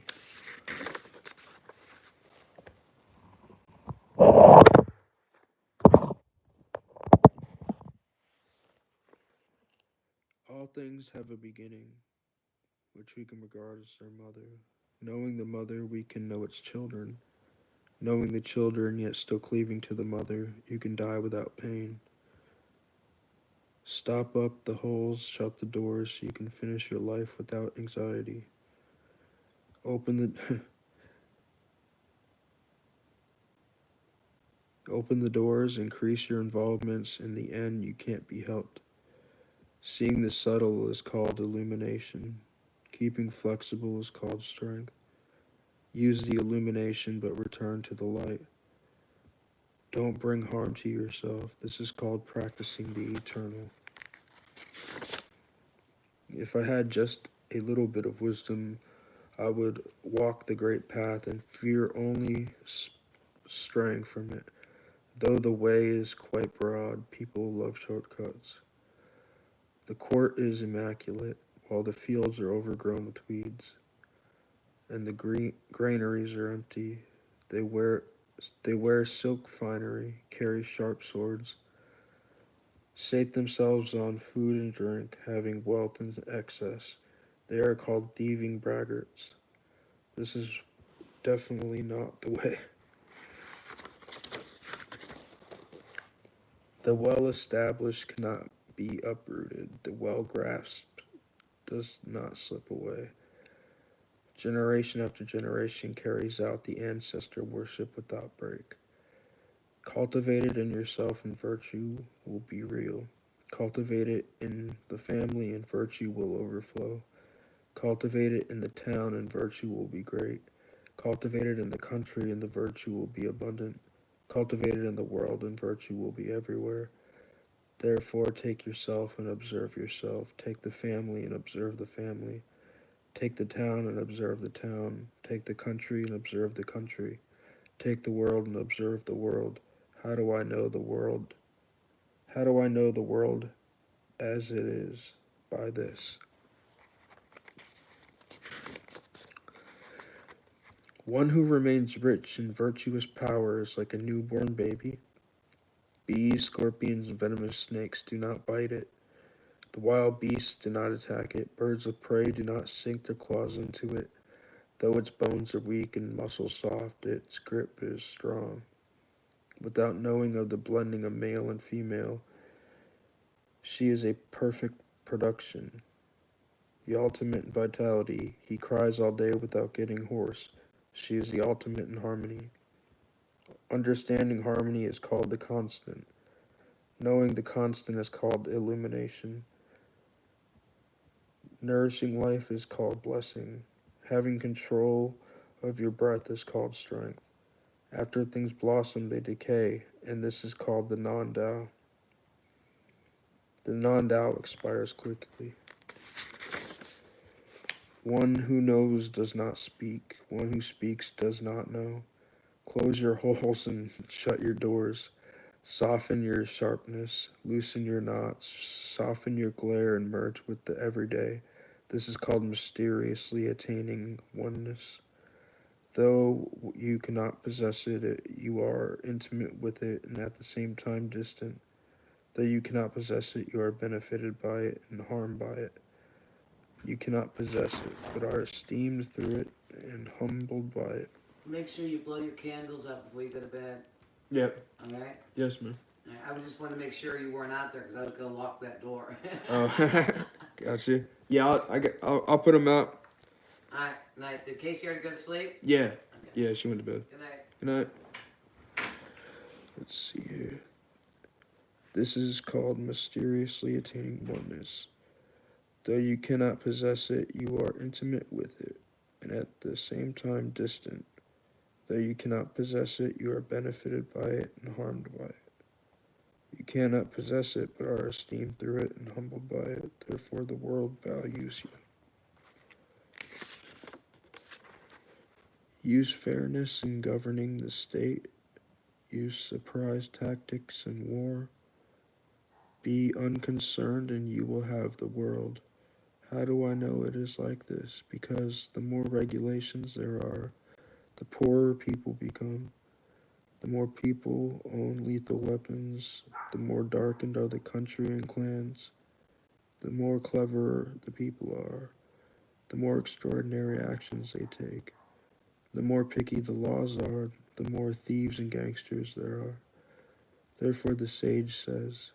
All things have a beginning, which we can regard as their mother. Knowing the mother, we can know its children. Knowing the children, yet still cleaving to the mother, you can die without pain. Stop up the holes, shut the doors, so you can finish your life without anxiety. Open the open the doors, increase your involvements. In the end, you can't be helped. Seeing the subtle is called illumination. Keeping flexible is called strength. Use the illumination, but return to the light. Don't bring harm to yourself. This is called practicing the eternal. If I had just a little bit of wisdom, I would walk the great path and fear only straying from it. Though the way is quite broad, people love shortcuts. The court is immaculate, while the fields are overgrown with weeds, and the granaries are empty. They wear they wear silk finery, carry sharp swords, sate themselves on food and drink, having wealth in excess. They are called thieving braggarts. This is definitely not the way. The well established cannot be uprooted. The well grasped does not slip away. Generation after generation carries out the ancestor worship without break. Cultivate it in yourself and virtue will be real. Cultivate it in the family and virtue will overflow. Cultivate it in the town and virtue will be great. Cultivate it in the country and the virtue will be abundant. Cultivate it in the world and virtue will be everywhere. Therefore, take yourself and observe yourself. Take the family and observe the family. Take the town and observe the town. Take the country and observe the country. Take the world and observe the world. How do I know the world? How do I know the world as it is? By this. One who remains rich in virtuous power is like a newborn baby. Bees, scorpions, and venomous snakes do not bite it. The wild beasts do not attack it. Birds of prey do not sink their claws into it. Though its bones are weak and muscles soft, its grip is strong. Without knowing of the blending of male and female, she is a perfect production. The ultimate in vitality. He cries all day without getting hoarse. She is the ultimate in harmony. Understanding harmony is called the constant. Knowing the constant is called illumination. Nourishing life is called blessing. Having control of your breath is called strength. After things blossom, they decay, and this is called the non-Tao. The non-Tao expires quickly. One who knows does not speak. One who speaks does not know. Close your holes and shut your doors. Soften your sharpness. Loosen your knots. Soften your glare and merge with the everyday. This is called mysteriously attaining oneness. Though you cannot possess it, you are intimate with it and at the same time distant. Though you cannot possess it, you are benefited by it and harmed by it. You cannot possess it, but are esteemed through it and humbled by it. Make sure you blow your candles up before you go to bed. Yep. All right? Yes, ma'am. I was just wanting to make sure you weren't out there because I was going to lock that door. Oh, gotcha. Yeah, I'll put them out. All right. Night. Did Casey already go to sleep? Yeah. Okay. Yeah, she went to bed. Good night. Good night. Let's see here. This is called mysteriously attaining oneness. Though you cannot possess it, you are intimate with it, and at the same time distant. Though you cannot possess it, you are benefited by it and harmed by it. You cannot possess it, but are esteemed through it and humbled by it. Therefore the world values you. Use fairness in governing the state. Use surprise tactics in war. Be unconcerned and you will have the world. How do I know it is like this? Because the more regulations there are, the poorer people become. The more people own lethal weapons, the more darkened are the country and clans. The more clever the people are, the more extraordinary actions they take. The more picky the laws are, the more thieves and gangsters there are. Therefore the sage says,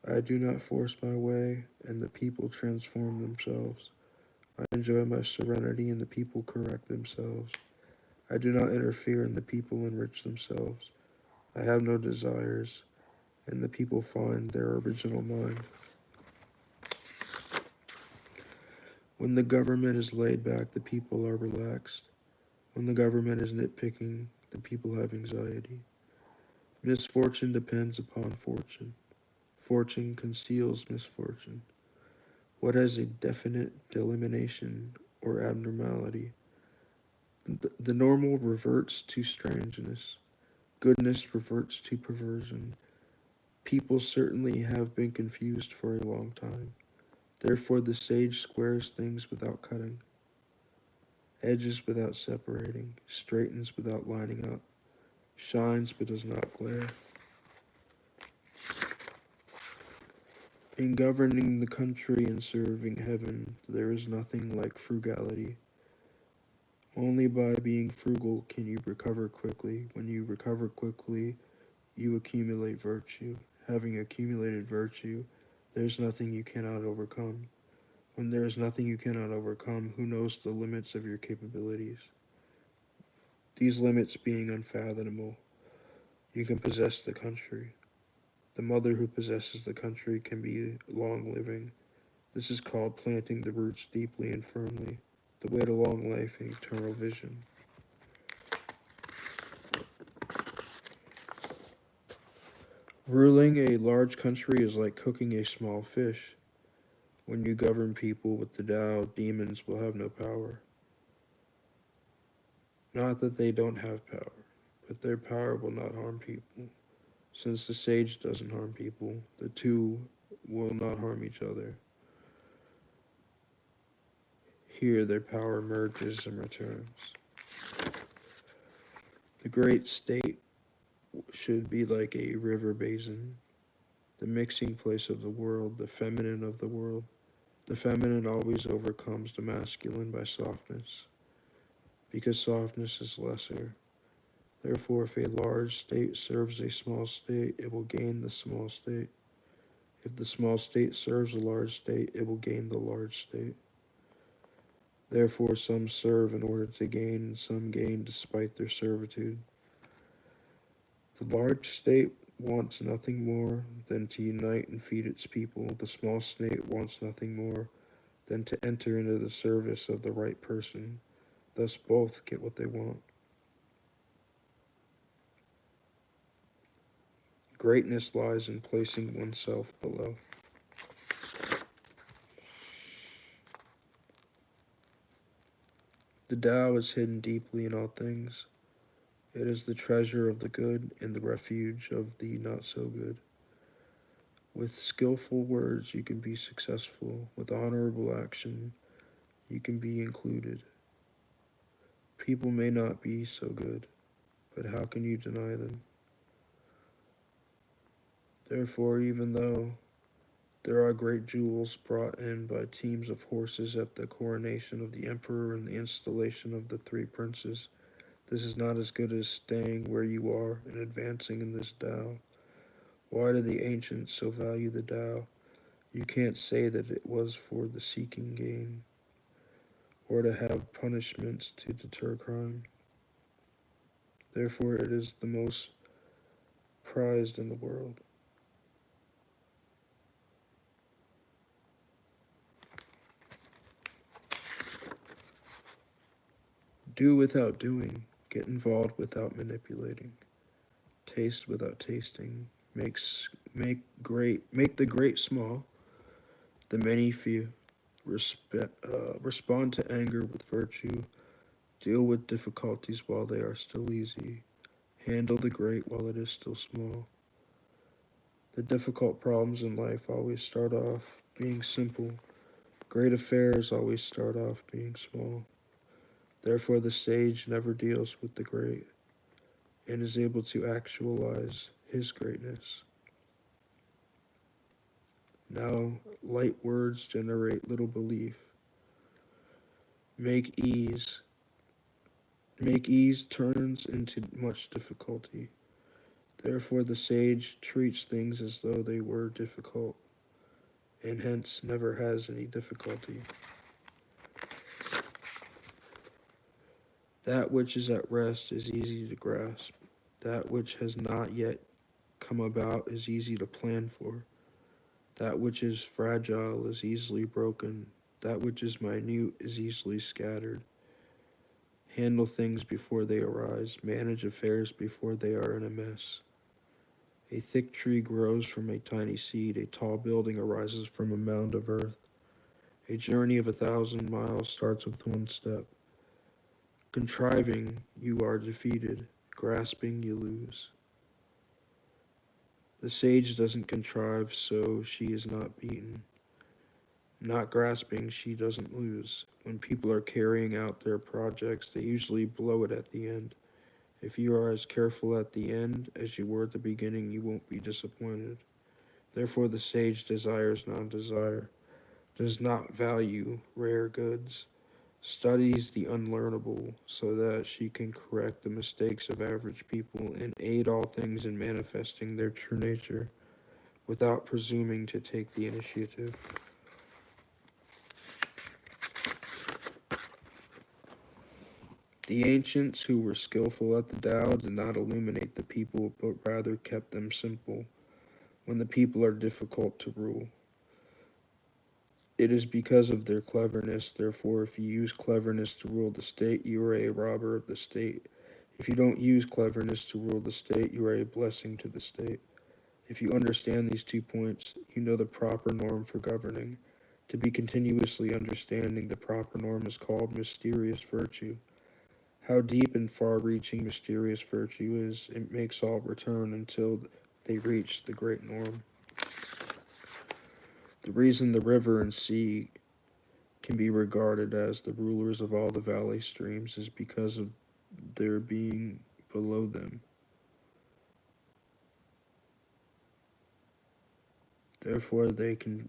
I do not force my way, and the people transform themselves. I enjoy my serenity, and the people correct themselves. I do not interfere, and the people enrich themselves. I have no desires, and the people find their original mind. When the government is laid back, the people are relaxed. When the government is nitpicking, the people have anxiety. Misfortune depends upon fortune. Fortune conceals misfortune. What has a definite delimitation or abnormality? The normal reverts to strangeness. Goodness reverts to perversion. People certainly have been confused for a long time. Therefore the sage squares things without cutting, edges without separating, straightens without lining up, shines but does not glare. In governing the country and serving heaven, there is nothing like frugality. Only by being frugal can you recover quickly. When you recover quickly, you accumulate virtue. Having accumulated virtue, there is nothing you cannot overcome. When there is nothing you cannot overcome, who knows the limits of your capabilities? These limits being unfathomable, you can possess the country. The mother who possesses the country can be long-living. This is called planting the roots deeply and firmly, the way to long life and eternal vision. Ruling a large country is like cooking a small fish. When you govern people with the Tao, demons will have no power. Not that they don't have power, but their power will not harm people. Since the sage doesn't harm people, the two will not harm each other. Here their power merges and returns. The great state should be like a river basin, the mixing place of the world, the feminine of the world. The feminine always overcomes the masculine by softness, because softness is lesser. Therefore, if a large state serves a small state, it will gain the small state. If the small state serves a large state, it will gain the large state. Therefore, some serve in order to gain, and some gain despite their servitude. The large state wants nothing more than to unite and feed its people. The small state wants nothing more than to enter into the service of the right person. Thus both get what they want. Greatness lies in placing oneself below. The Tao is hidden deeply in all things. It is the treasure of the good and the refuge of the not so good. With skillful words, you can be successful. With honorable action, you can be included. People may not be so good, but how can you deny them? Therefore, even though there are great jewels brought in by teams of horses at the coronation of the emperor and the installation of the three princes, this is not as good as staying where you are and advancing in this Tao. Why do the ancients so value the Tao? You can't say that it was for the seeking gain, or to have punishments to deter crime. Therefore, it is the most prized in the world. Do without doing, get involved without manipulating, taste without tasting, make the great small, the many few. Respond to anger with virtue, deal with difficulties while they are still easy, handle the great while it is still small. The difficult problems in life always start off being simple. Great affairs always start off being small. Therefore, the sage never deals with the great and is able to actualize his greatness. Now, light words generate little belief. Make ease. Make ease turns into much difficulty. Therefore, the sage treats things as though they were difficult, and hence never has any difficulty. That which is at rest is easy to grasp. That which has not yet come about is easy to plan for. That which is fragile is easily broken. That which is minute is easily scattered. Handle things before they arise. Manage affairs before they are in a mess. A thick tree grows from a tiny seed. A tall building arises from a mound of earth. A journey of 1,000 miles starts with one step. Contriving, you are defeated. Grasping, you lose. The sage doesn't contrive, so she is not beaten. Not grasping, she doesn't lose. When people are carrying out their projects, they usually blow it at the end. If you are as careful at the end as you were at the beginning, you won't be disappointed. Therefore, the sage desires non-desire, does not value rare goods, studies the unlearnable so that she can correct the mistakes of average people and aid all things in manifesting their true nature without presuming to take the initiative. The ancients who were skillful at the Tao did not illuminate the people, but rather kept them simple when the people are difficult to rule. It is because of their cleverness. Therefore, if you use cleverness to rule the state, you are a robber of the state. If you don't use cleverness to rule the state, you are a blessing to the state. If you understand these 2 points, you know the proper norm for governing. To be continuously understanding the proper norm is called mysterious virtue. How deep and far-reaching mysterious virtue is, it makes all return until they reach the great norm. The reason the river and sea can be regarded as the rulers of all the valley streams is because of their being below them. Therefore, they can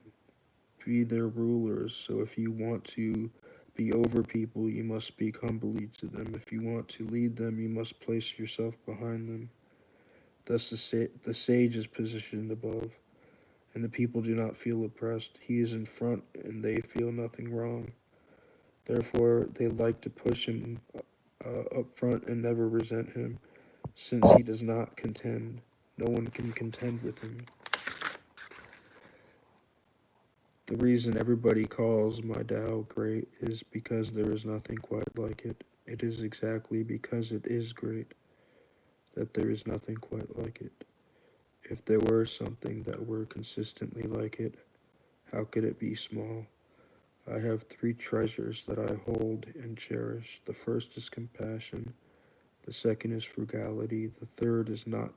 be their rulers. So if you want to be over people, you must speak humbly to them. If you want to lead them, you must place yourself behind them. Thus the sage is positioned above, and the people do not feel oppressed. He is in front, and they feel nothing wrong. Therefore, they like to push him up front and never resent him, since he does not contend. No one can contend with him. The reason everybody calls my Tao great is because there is nothing quite like it. It is exactly because it is great that there is nothing quite like it. If there were something that were consistently like it, how could it be small? I have three treasures that I hold and cherish. The first is compassion. The second is frugality. The third is not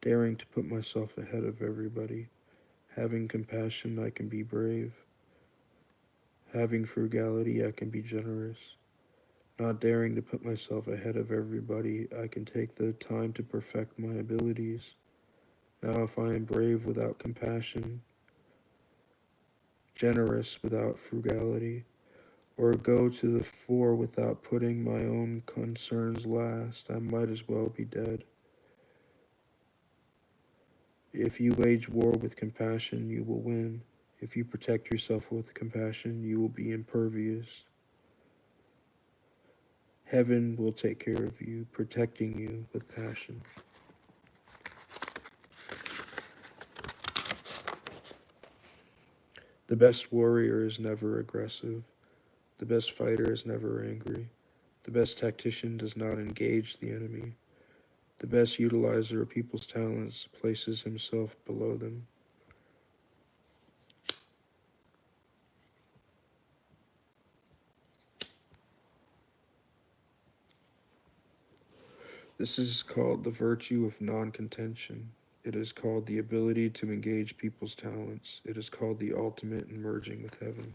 daring to put myself ahead of everybody. Having compassion, I can be brave. Having frugality, I can be generous. Not daring to put myself ahead of everybody, I can take the time to perfect my abilities. Now, if I am brave without compassion, generous without frugality, or go to the fore without putting my own concerns last, I might as well be dead. If you wage war with compassion, you will win. If you protect yourself with compassion, you will be impervious. Heaven will take care of you, protecting you with passion. The best warrior is never aggressive. The best fighter is never angry. The best tactician does not engage the enemy. The best utilizer of people's talents places himself below them. This is called the virtue of non-contention. It is called the ability to engage people's talents. It is called the ultimate in merging with heaven.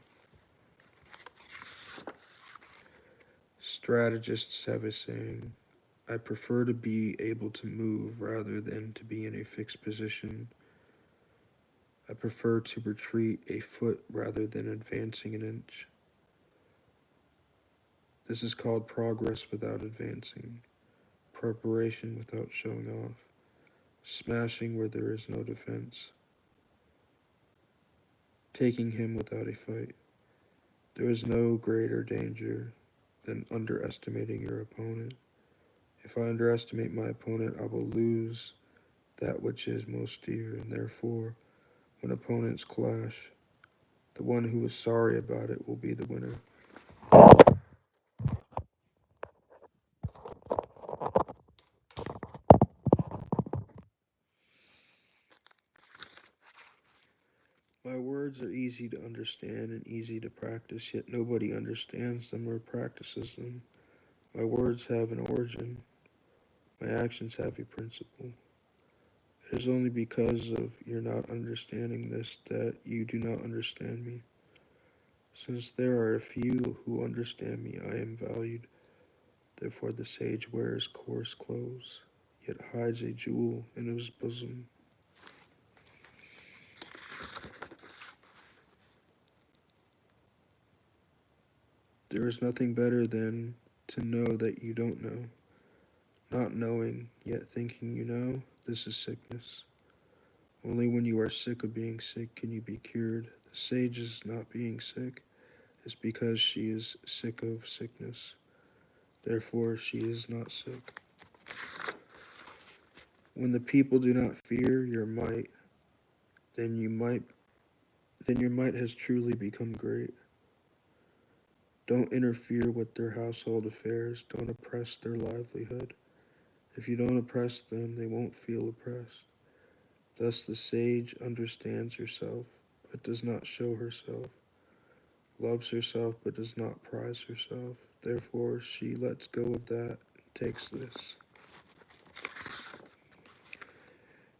Strategists have a saying, I prefer to be able to move rather than to be in a fixed position. I prefer to retreat a foot rather than advancing an inch. This is called progress without advancing, preparation without showing off, smashing where there is no defense, taking him without a fight. There is no greater danger than underestimating your opponent. If I underestimate my opponent, I will lose that which is most dear, and therefore, when opponents clash, the one who is sorry about it will be the winner. My words are easy to understand and easy to practice, yet nobody understands them or practices them. My words have an origin. My actions have a principle. It is only because of your not understanding this that you do not understand me. Since there are a few who understand me, I am valued. Therefore the sage wears coarse clothes, yet hides a jewel in his bosom. There is nothing better than to know that you don't know. Not knowing, yet thinking you know, this is sickness. Only when you are sick of being sick can you be cured. The sage is not being sick, it's because she is sick of sickness. Therefore, she is not sick. When the people do not fear your might, then your might has truly become great. Don't interfere with their household affairs. Don't oppress their livelihood. If you don't oppress them, they won't feel oppressed. Thus the sage understands herself, but does not show herself, loves herself, but does not prize herself. Therefore, she lets go of that and takes this.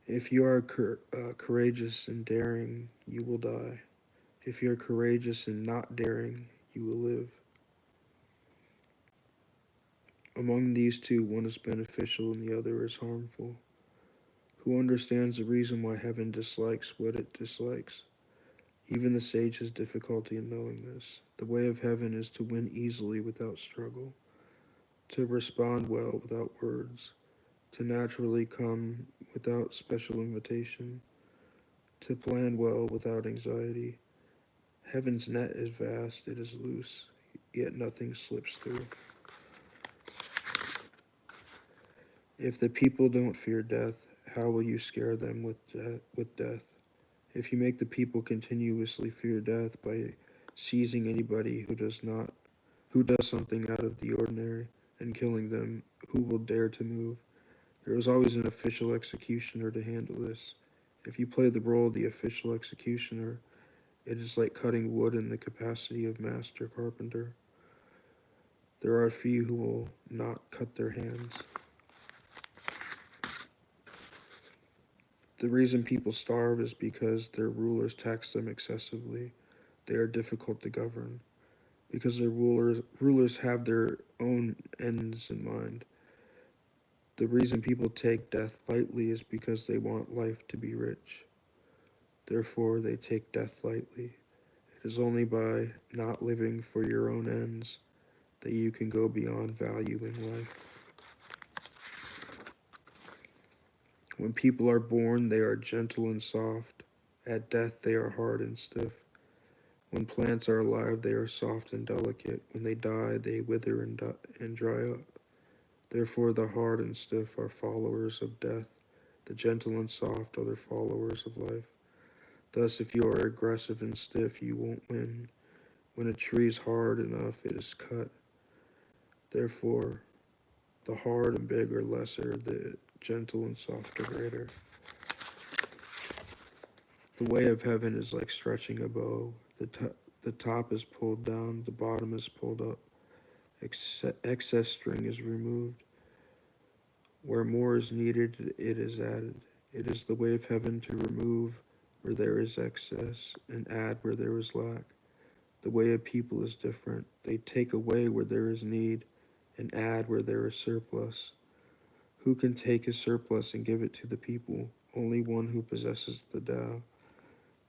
If you are courageous and daring, you will die. If you are courageous and not daring, you will live. Among these two, one is beneficial and the other is harmful. Who understands the reason why heaven dislikes what it dislikes? Even the sage has difficulty in knowing this. The way of heaven is to win easily without struggle, to respond well without words, to naturally come without special invitation, to plan well without anxiety. Heaven's net is vast, it is loose, yet nothing slips through. If the people don't fear death, how will you scare them with death? If you make the people continuously fear death by seizing anybody who does something out of the ordinary and killing them, who will dare to move? There is always an official executioner to handle this. If you play the role of the official executioner, It is like cutting wood in the capacity of master carpenter. There are few who will not cut their hands. The reason people starve is because their rulers tax them excessively. They are difficult to govern. Because their rulers have their own ends in mind. The reason people take death lightly is because they want life to be rich. Therefore, they take death lightly. It is only by not living for your own ends that you can go beyond valuing life. When people are born, they are gentle and soft. At death, they are hard and stiff. When plants are alive, they are soft and delicate. When they die, they wither and dry up. Therefore, the hard and stiff are followers of death. The gentle and soft are the followers of life. Thus, if you are aggressive and stiff, you won't win. When a tree is hard enough, it is cut. Therefore, the hard and big are lesser, the gentle and soft are greater. The way of heaven is like stretching a bow. The top is pulled down, the bottom is pulled up. Excess string is removed. Where more is needed, it is added. It is the way of heaven to remove where there is excess and add where there is lack. The way of people is different. They take away where there is need and add where there is surplus. Who can take his surplus and give it to the people? Only one who possesses the Tao.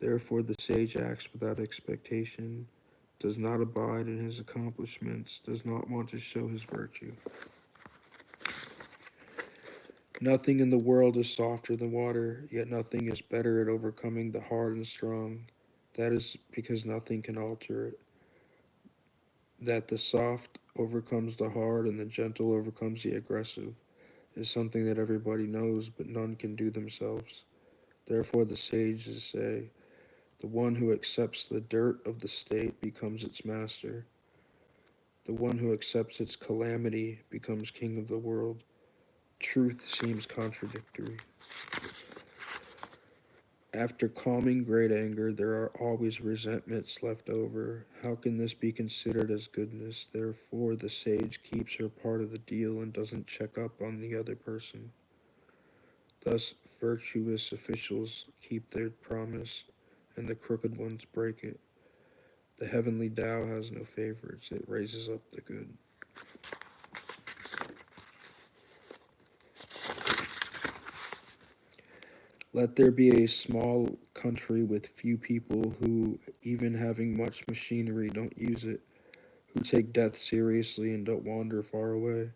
Therefore, the sage acts without expectation, does not abide in his accomplishments, does not want to show his virtue. Nothing in the world is softer than water, yet nothing is better at overcoming the hard and strong. That is because nothing can alter it. That the soft overcomes the hard and the gentle overcomes the aggressive is something that everybody knows, but none can do themselves. Therefore, the sages say, the one who accepts the dirt of the state becomes its master. The one who accepts its calamity becomes king of the world. Truth seems contradictory. After calming great anger, there are always resentments left over. How can this be considered as goodness? Therefore, the sage keeps her part of the deal and doesn't check up on the other person. Thus, virtuous officials keep their promise, and the crooked ones break it. The heavenly Tao has no favorites, it raises up the good. Let there be a small country with few people who, even having much machinery, don't use it, who take death seriously and don't wander far away.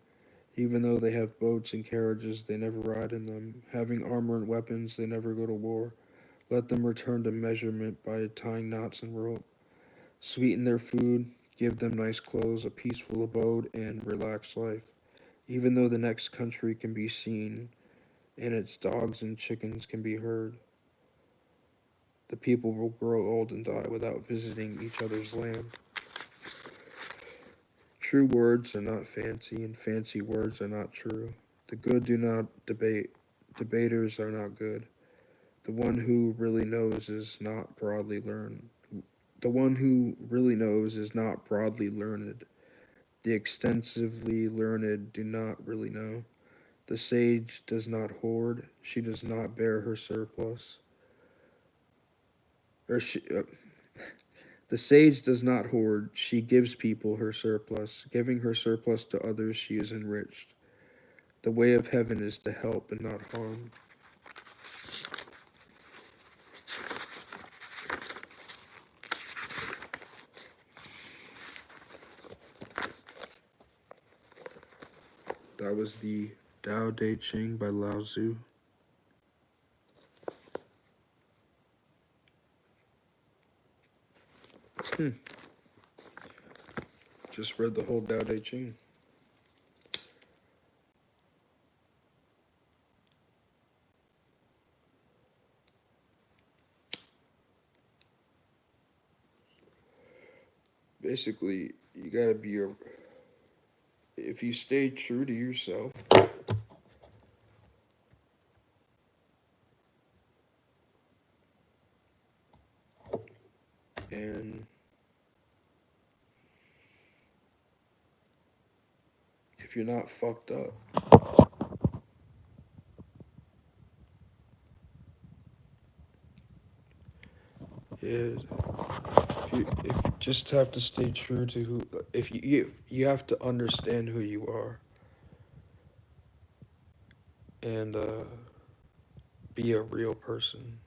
Even though they have boats and carriages, they never ride in them. Having armor and weapons, they never go to war. Let them return to measurement by tying knots and rope. Sweeten their food, give them nice clothes, a peaceful abode, and relaxed life. Even though the next country can be seen, and its dogs and chickens can be heard, the people will grow old and die without visiting each other's land. True words are not fancy, and fancy words are not true. The good do not debate. Debaters are not good. The one who really knows is not broadly learned. The one who really knows is not broadly learned. The extensively learned do not really know. The sage does not hoard. She does not bear her surplus. The sage does not hoard. She gives people her surplus. Giving her surplus to others, she is enriched. The way of heaven is to help and not harm. That was the Tao Te Ching by Lao Tzu. Just read the whole Tao Te Ching. Basically, you gotta be if you stay true to yourself, And if you're not fucked up, yeah, if you just have to stay true to who, if you have to understand who you are, and be a real person,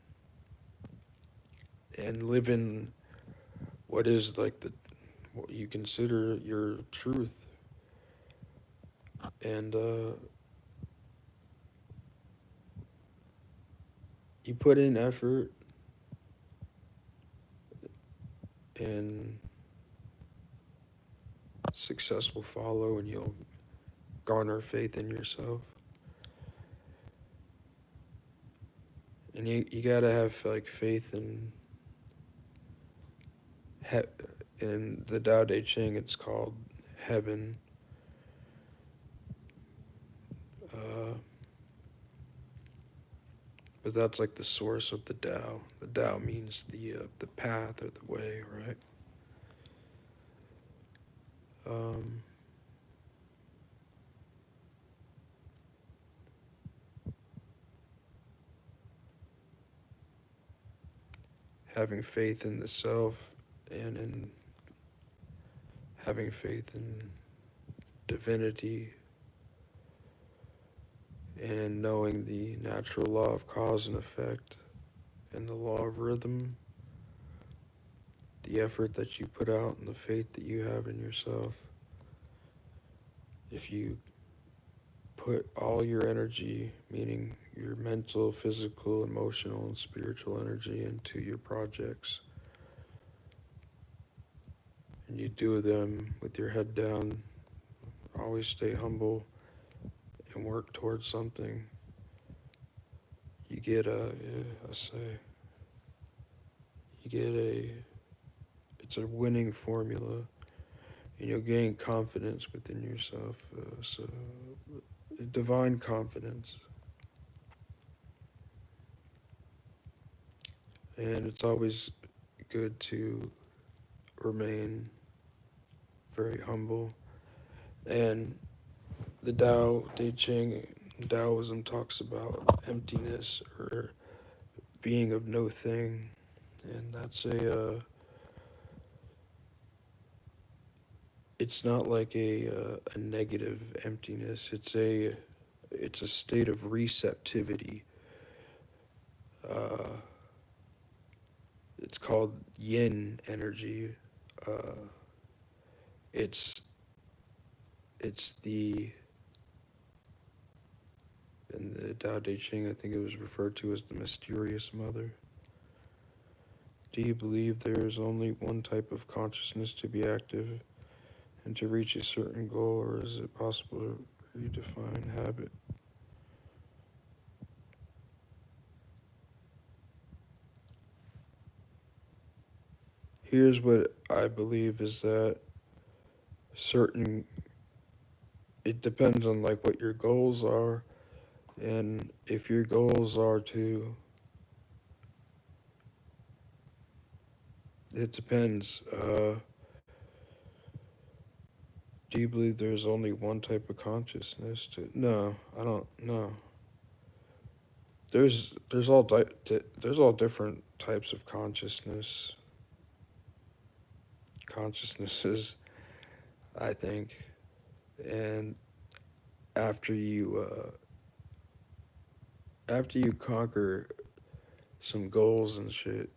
and live in what is like what you consider your truth, and you put in effort, and success will follow, and you'll garner faith in yourself. And you gotta have like faith in the Tao Te Ching. It's called heaven. Uh, but that's like the source of the Tao. The Tao means the path or the way, right? Um, Having faith in the self, and in having faith in divinity, and knowing the natural law of cause and effect, and the law of rhythm, the effort that you put out and the faith that you have in yourself. If you put all your energy, meaning your mental, physical, emotional, and spiritual energy, into your projects, and you do them with your head down, always stay humble and work towards something, you get it's a winning formula, and you'll gain confidence within yourself. So divine confidence. And it's always good to remain very humble. And the Tao Te Ching, Taoism talks about emptiness, or being of no thing. And that's it's not like a negative emptiness. It's a state of receptivity. Uh, it's called yin energy. Uh, it's it's the in the Tao Te Ching, I think it was referred to as the mysterious mother. Do you believe there is only one type of consciousness to be active and to reach a certain goal, or is it possible to redefine habit? Here's what I believe is that certain it depends on like what your goals are, and if your goals are to it depends. Do you believe there's only one type of consciousness to no, I don't know. There's all different types of consciousnesses, I think. And after you conquer some goals and shit,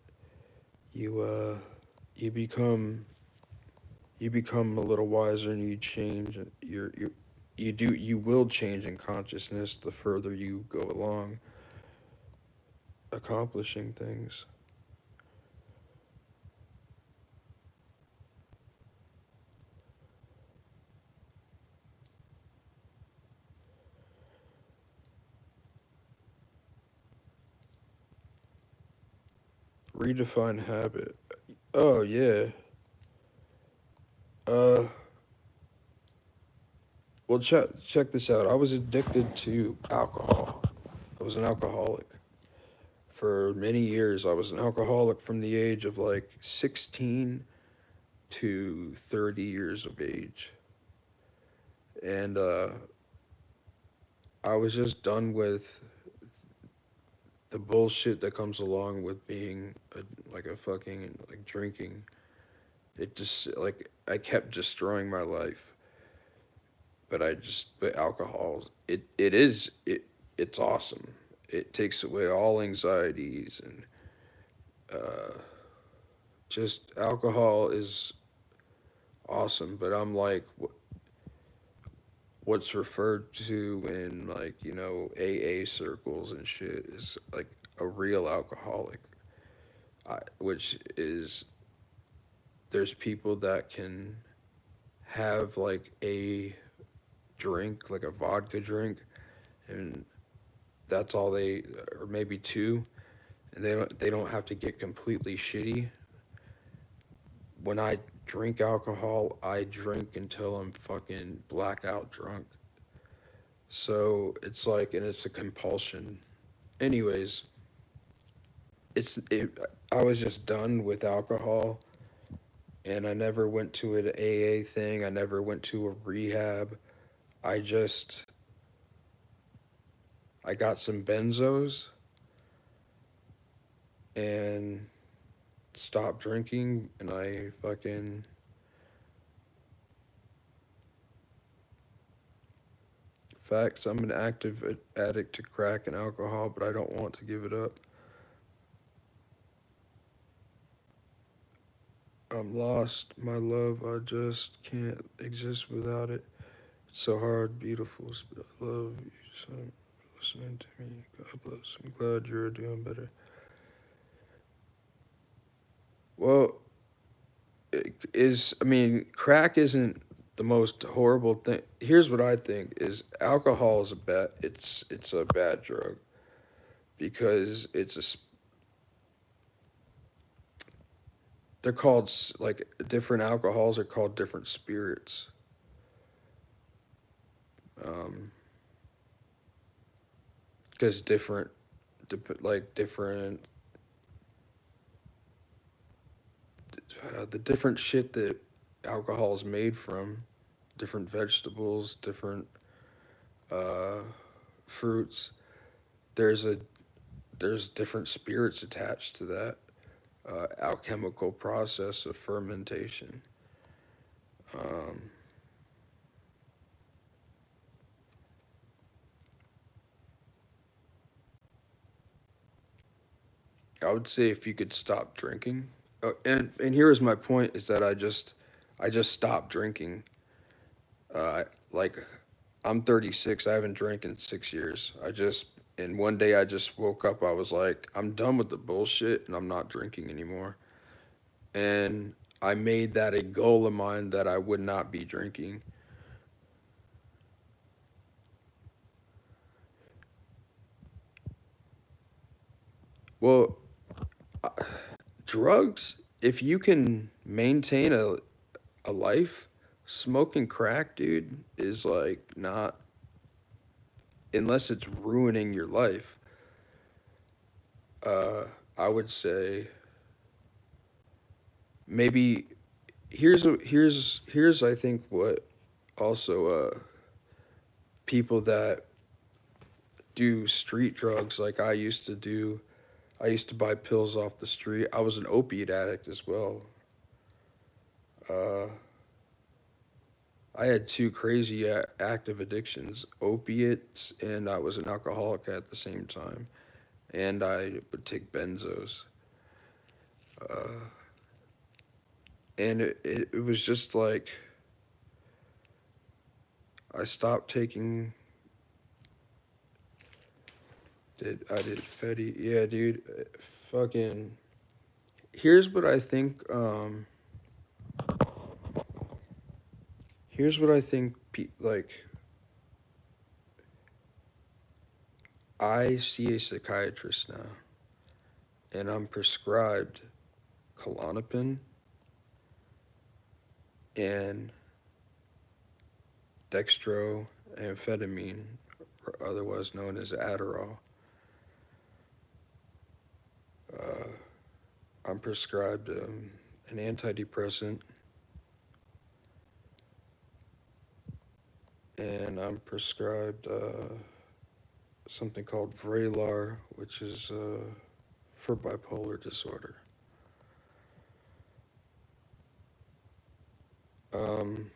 you become a little wiser, and you change. You will change in consciousness the further you go along accomplishing things. Redefine habit. Oh yeah. Uh well, check this out. I was addicted to alcohol. I was an alcoholic for many years, I was an alcoholic from the age of like 16 to 30 years of age. And I was just done with the bullshit that comes along with being like a fucking like drinking. It just like I kept destroying my life. But alcohol, it's awesome. It takes away all anxieties, and uh, just alcohol is awesome. But I'm like, what's referred to in like AA circles and shit is like a real alcoholic, which is there's people that can have like a drink, like a vodka drink, and that's all they, or maybe two, and they don't have to get completely shitty. When I drink alcohol, I drink until I'm fucking blackout drunk. So it's like, and it's a compulsion. Anyways, it's it. I was just done with alcohol, and I never went to an AA thing. I never went to a rehab. I just I got some benzos and stopped drinking, and I fucking facts. I'm an active addict to crack and alcohol, but I don't want to give it up. I'm lost, my love. I just can't exist without it. It's so hard, beautiful. I love you so listening to me. God bless. I'm glad you're doing better. Well, I mean, crack isn't the most horrible thing. Here's what I think is alcohol is it's a bad drug because they're called like different alcohols are called different spirits. Um, because like different the different shit that alcohol is made from, different vegetables, different uh, fruits. There's a there's different spirits attached to that alchemical process of fermentation. Um, I would say if you could stop drinking, and here is my point: is that I just stopped drinking. Like I'm 36. I haven't drank in 6 years. And one day I just woke up. I was like, I'm done with the bullshit, and I'm not drinking anymore. And I made that a goal of mine that I would not be drinking. Well, drugs. If you can maintain a life, smoking crack, dude, is like not unless it's ruining your life. Uh, I would say maybe here's I think what also people that do street drugs like I used to do. I used to buy pills off the street. I was an opiate addict as well. Uh, I had two crazy active addictions: opiates, and I was an alcoholic at the same time. And I would take benzos. Uh, and it was just like I stopped taking. I did Fetty? Yeah, dude. Fucking. Here's what I think. Here's what I think. Like I see a psychiatrist now, and I'm prescribed Klonopin and dextroamphetamine, or otherwise known as Adderall. I'm prescribed an antidepressant, and I'm prescribed something called Vraylar, which is for bipolar disorder. Um,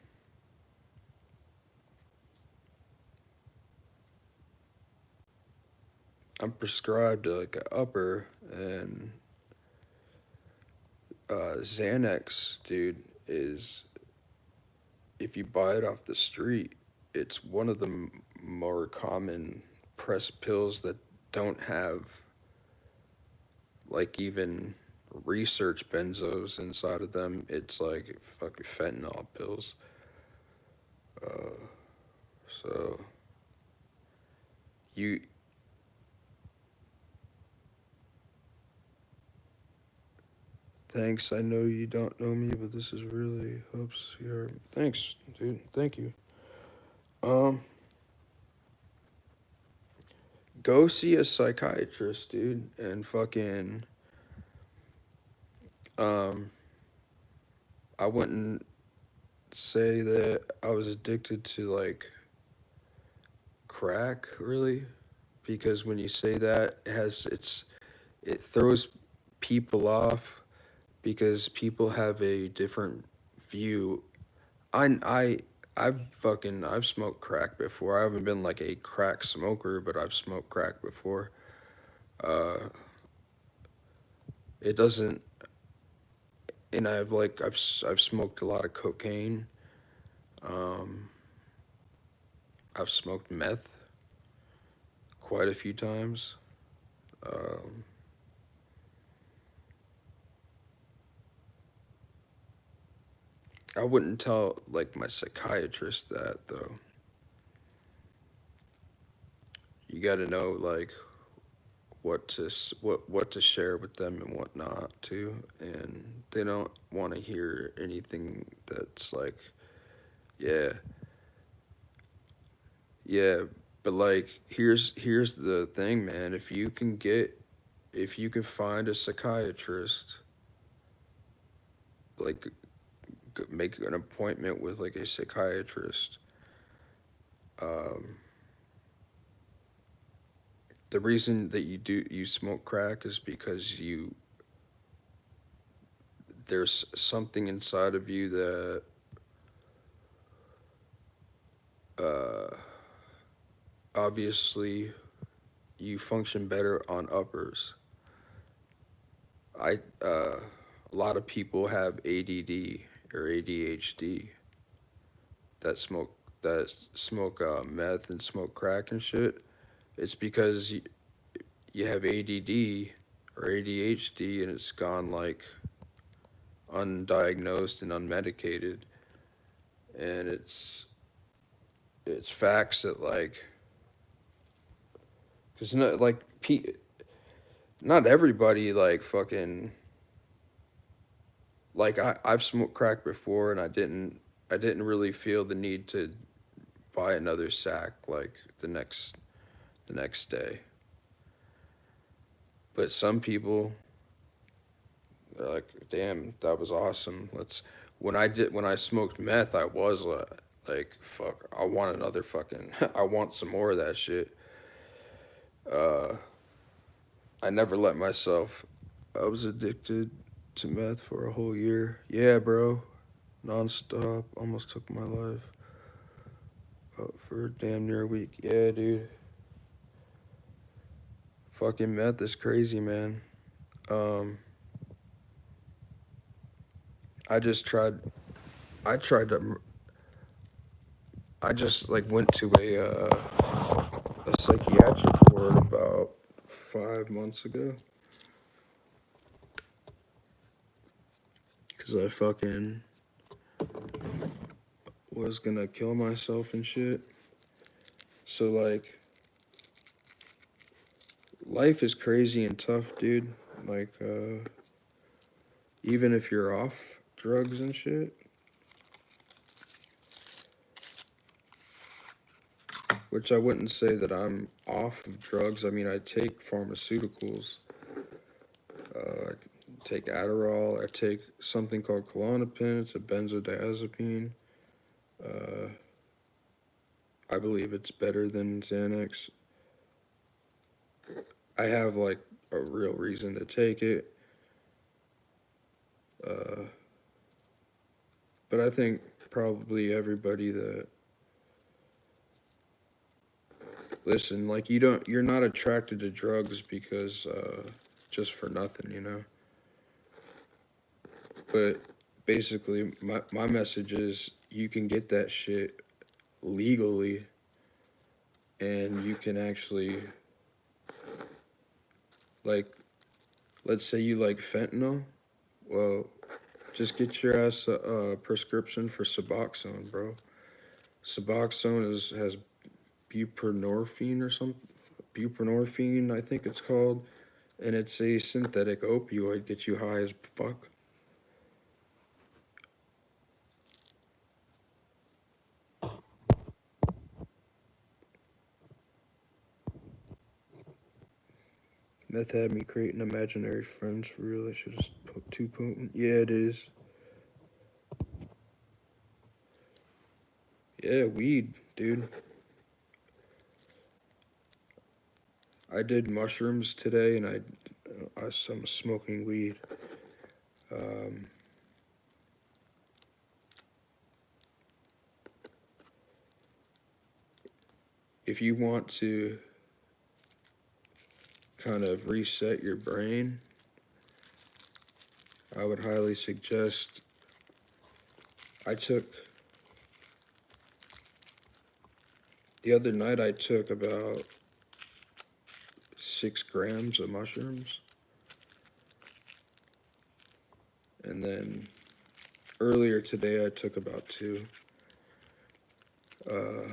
I'm prescribed like an upper, and Xanax, dude, is, if you buy it off the street, it's one of the more common pressed pills that don't have like even research benzos inside of them. It's like fucking fentanyl pills. So you thanks. I know you don't know me, but this is really helps your. Thanks, dude. Thank you. Um, go see a psychiatrist, dude, and fucking. Um, I wouldn't say that I was addicted to like crack, really, because when you say that, it throws people off because people have a different view. I I've smoked crack before. I haven't been like a crack smoker, but I've smoked crack before. Uh, it doesn't, and I've smoked a lot of cocaine. Um, I've smoked meth quite a few times. Um, I wouldn't tell like my psychiatrist that though. You got to know like what to share with them and what not to, and they don't want to hear anything that's like, yeah, yeah, but like here's the thing, man. If you can find a psychiatrist, like make an appointment with like a psychiatrist. Um, the reason that you smoke crack is because there's something inside of you that uh, obviously you function better on uppers. A lot of people have ADD or ADHD that smoke meth and smoke crack and shit. It's because you have ADD or ADHD and it's gone like undiagnosed and unmedicated, and it's facts that like, because not like not everybody like fucking like I've smoked crack before, and I didn't really feel the need to buy another sack like the next day. But some people are like, damn, that was awesome. Let's when I smoked meth, I was like, fuck, I want another fucking I want some more of that shit. Uh, I never let myself. I was addicted to meth for a whole year. Yeah, bro, nonstop. Almost took my life. For damn near a week. Yeah, dude. Fucking meth is crazy, man. Um, I just tried. I tried to. I just like went to a psychiatric ward about 5 months ago because I fucking was gonna kill myself and shit. So like, life is crazy and tough, dude. Like, even if you're off drugs and shit, which I wouldn't say that I'm off of drugs. I mean, I take pharmaceuticals. I take Adderall. I take something called Klonopin. It's a benzodiazepine. I believe it's better than Xanax. I have like a real reason to take it. But I think probably everybody that listen, like you're not attracted to drugs because just for nothing, you know. But basically, my message is you can get that shit legally, and you can actually like, let's say you like fentanyl. Well, just get your ass a prescription for Suboxone, bro. Suboxone has buprenorphine or something. Buprenorphine, I think it's called, and it's a synthetic opioid. Gets you high as fuck. Meth had me creating imaginary friends for real. That shit is too potent. Yeah, it is. Yeah, weed, dude. I did mushrooms today, and I'm smoking weed. If you want to kind of reset your brain, I would highly suggest. I took the other night. I took about 6 grams of mushrooms, and then earlier today I took about 2. Uh,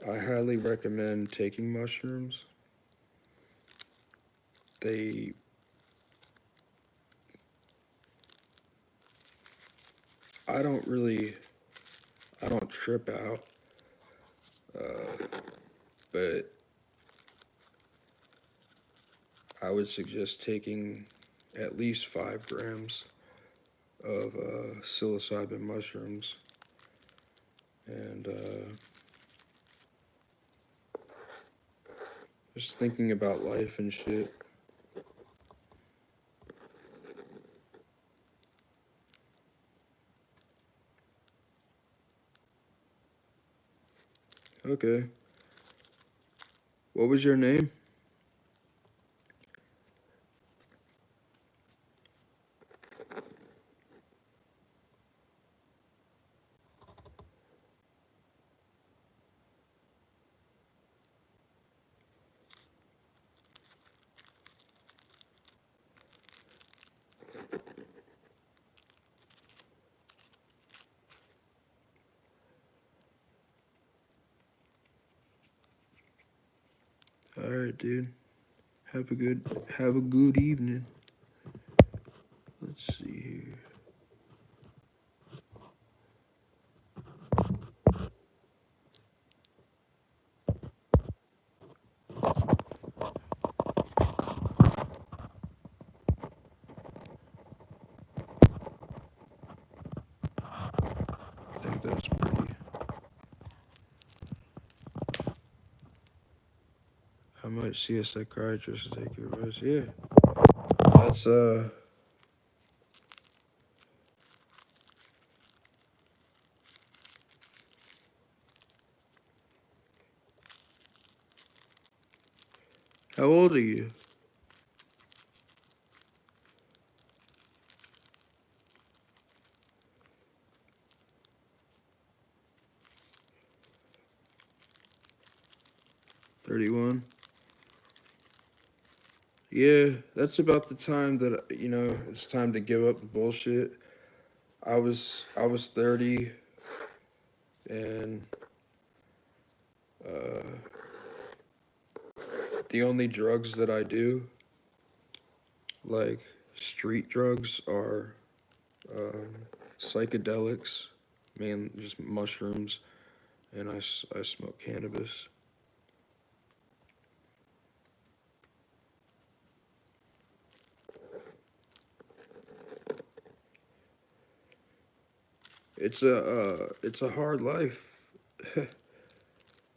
I highly recommend taking mushrooms. They I don't trip out, but I would suggest taking at least 5 grams of psilocybin mushrooms, and just thinking about life and shit. Okay. What was your name? All right, dude. Have a good evening. Let's see here. I think that's pretty. I might see a psychiatrist to take your advice. Yeah. That's 'How old are you? 31. Yeah, that's about the time that it's time to give up the bullshit. I was 30, and the only drugs that I do, like street drugs, are psychedelics, man, just mushrooms and I smoke cannabis. It's a hard life.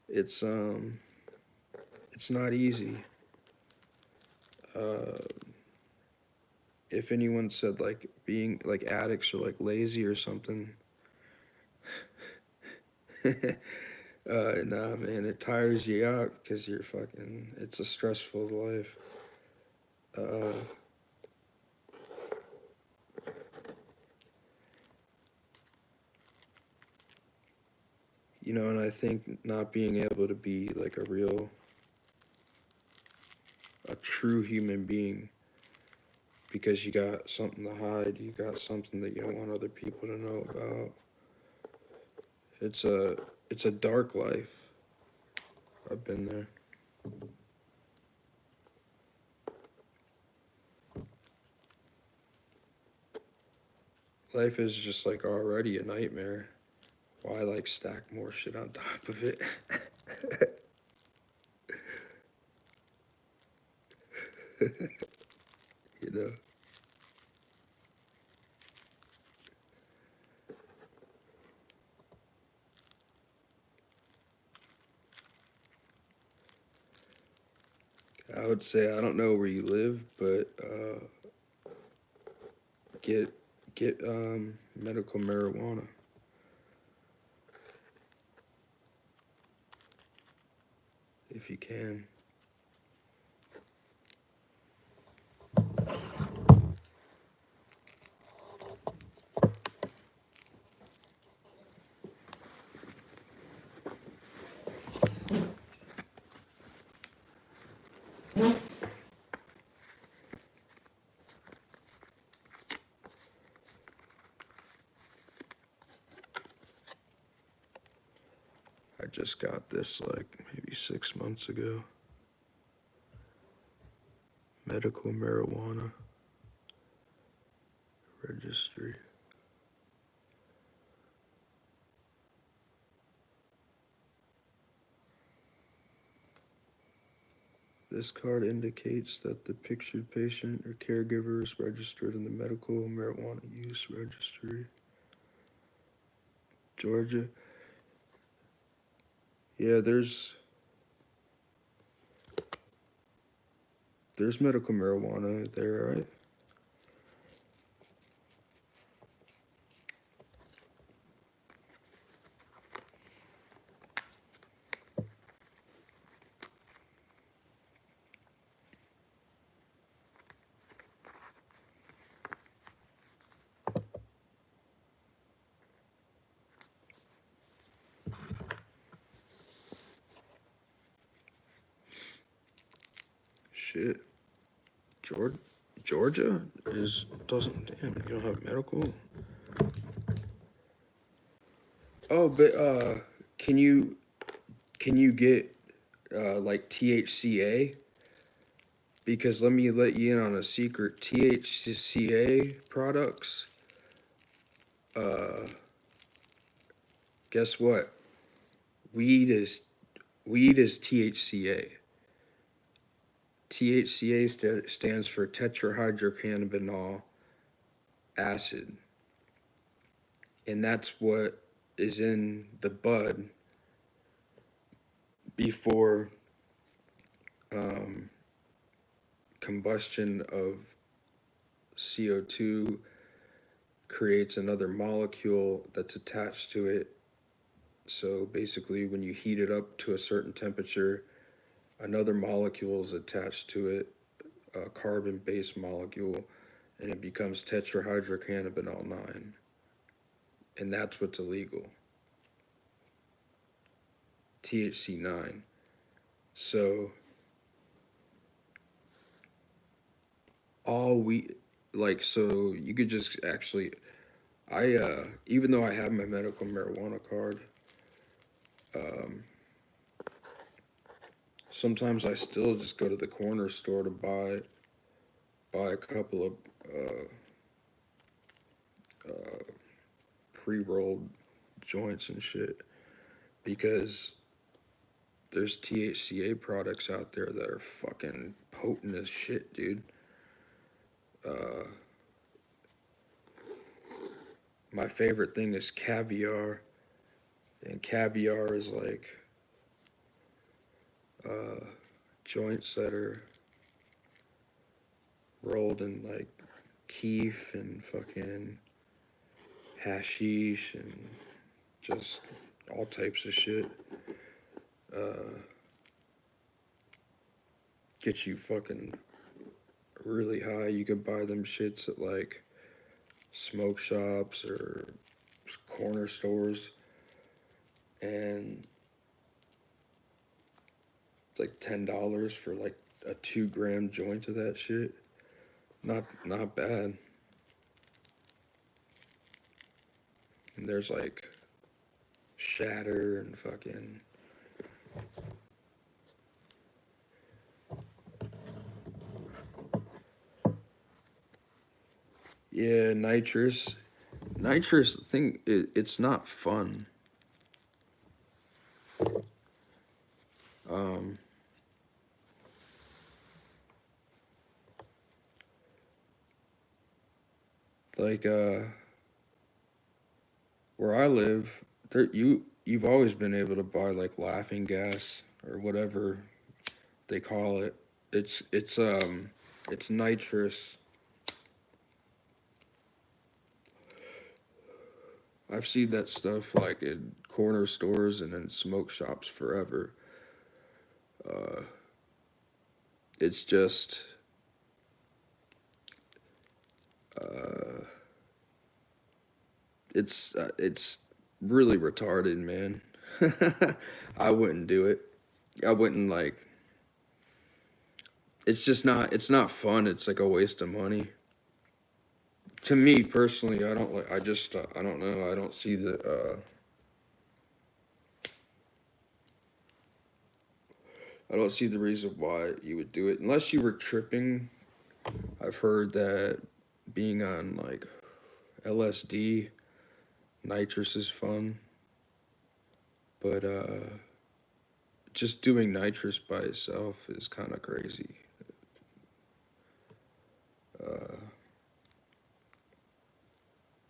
it's it's not easy. Uh, if anyone said like being like addicts or like lazy or something, nah, man, it tires you out because you're fucking. It's a stressful life. Uh, you know, and I think not being able to be like a true human being because you got something to hide, you got something that you don't want other people to know about. It's a dark life. I've been there. Life is just like already a nightmare. Why like stack more shit on top of it? You know. I would say I don't know where you live, but get medical marijuana if you can. I just got this like maybe 6 months ago. Medical marijuana registry. This card indicates that the pictured patient or caregiver is registered in the medical marijuana use registry. Georgia. Yeah, there's medical marijuana there, right? Shit. Georgia is doesn't damn you don't have medical. Oh, but can you get like THCA? Because let me let you in on a secret. THCA products. Uh, guess what? Weed is THCA. THCA stands for tetrahydrocannabinol acid, and that's what is in the bud before combustion of CO2 creates another molecule that's attached to it. So basically, when you heat it up to a certain temperature, another molecule is attached to it, a carbon-based molecule, and it becomes tetrahydrocannabinol 9. And that's what's illegal. THC 9. So all we like so you could just actually even though I have my medical marijuana card, sometimes I still just go to the corner store to buy a couple of pre-rolled joints and shit because there's THCA products out there that are fucking potent as shit, dude. My favorite thing is caviar, and caviar is like joints that are rolled in like keef and fucking hashish and just all types of shit. Get you fucking really high. You can buy them shits at like smoke shops or corner stores, and it's like $10 for like a 2 gram joint of that shit. Not bad. And there's like shatter and fucking yeah, nitrous. Nitrous thing, it's not fun. Like where I live, there you've always been able to buy like laughing gas or whatever they call it. It's nitrous. I've seen that stuff like in corner stores and in smoke shops forever. It's just it's really retarded, man. I wouldn't do it. I wouldn't like. It's not fun. It's like a waste of money. To me personally, I don't like. I don't know. I don't see I don't see the reason why you would do it unless you were tripping. I've heard that being on like LSD, nitrous is fun, but just doing nitrous by itself is kind of crazy.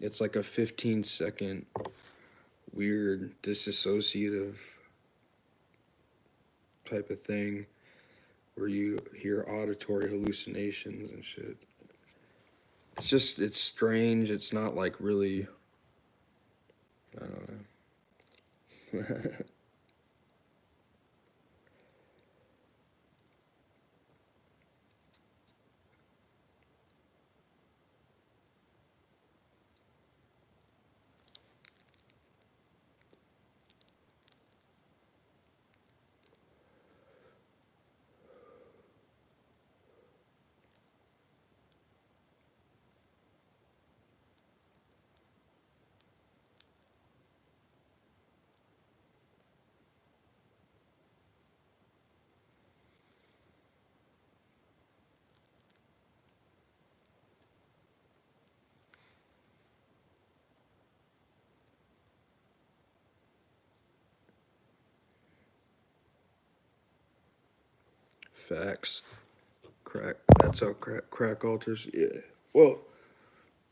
It's like a 15-second weird disassociative type of thing where you hear auditory hallucinations and shit. It's strange. It's not like really, I don't know. Facts. Crack. That's how crack alters. Yeah. Well,